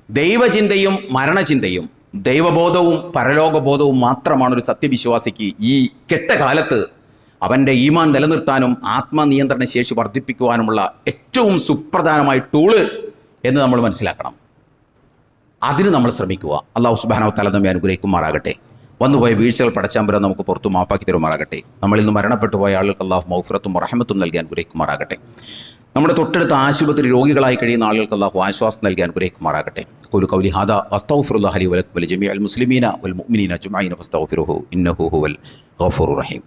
ദൈവചിന്തയും മരണചിന്തയും ദൈവബോധവും പരലോകബോധവും മാത്രമാണ് ഒരു സത്യവിശ്വാസിക്ക് ഈ കെട്ട കാലത്ത് അവൻ്റെ ഈമാൻ നിലനിർത്താനും ആത്മനിയന്ത്രണ ശേഷി വർദ്ധിപ്പിക്കുവാനുമുള്ള ഏറ്റവും സുപ്രധാനമായ ടൂള് എന്ന് നമ്മൾ മനസ്സിലാക്കണം. അതിന് നമ്മൾ ശ്രമിക്കുക. അല്ലാഹു സുബ്ഹാനഹു വ തആല നമ്മെ അനുഗ്രഹിക്കുമാറാകട്ടെ. വന്നുപോയ വീഴ്ചകൾ പടച്ചാമ്പരം നമുക്ക് പുറത്തു മാപ്പാക്കി തരുമാറാകട്ടെ. നമ്മളിൽ നിന്ന് മരണപ്പെട്ടു പോയ ആളുകൾക്ക് അല്ലാഹു മഗ്ഫിറത്തും റഹ്മത്തും നൽകി അനുഗ്രഹിക്കുമാറാകട്ടെ. നമ്മുടെ തൊട്ടടുത്ത ആശുപത്രി രോഗികളായി കഴിയുന്ന ആളുകൾക്ക് അല്ലാഹു ആശ്വാസം നൽകി അനുഗ്രഹിക്കുമാറാകട്ടെ. ഖൂലു ഖൗലി ഹാദാ വസ്തഗ്ഫിറുല്ലാഹ ലി വലക്കും വലിജമീഇൽ മുസ്ലിമീന വൽ മുഅ്മിനീന അജ്മഈന ഫസ്തഗ്ഫിറുഹു ഇന്നഹു ഹുവൽ ഗഫൂറുർ റഹീം.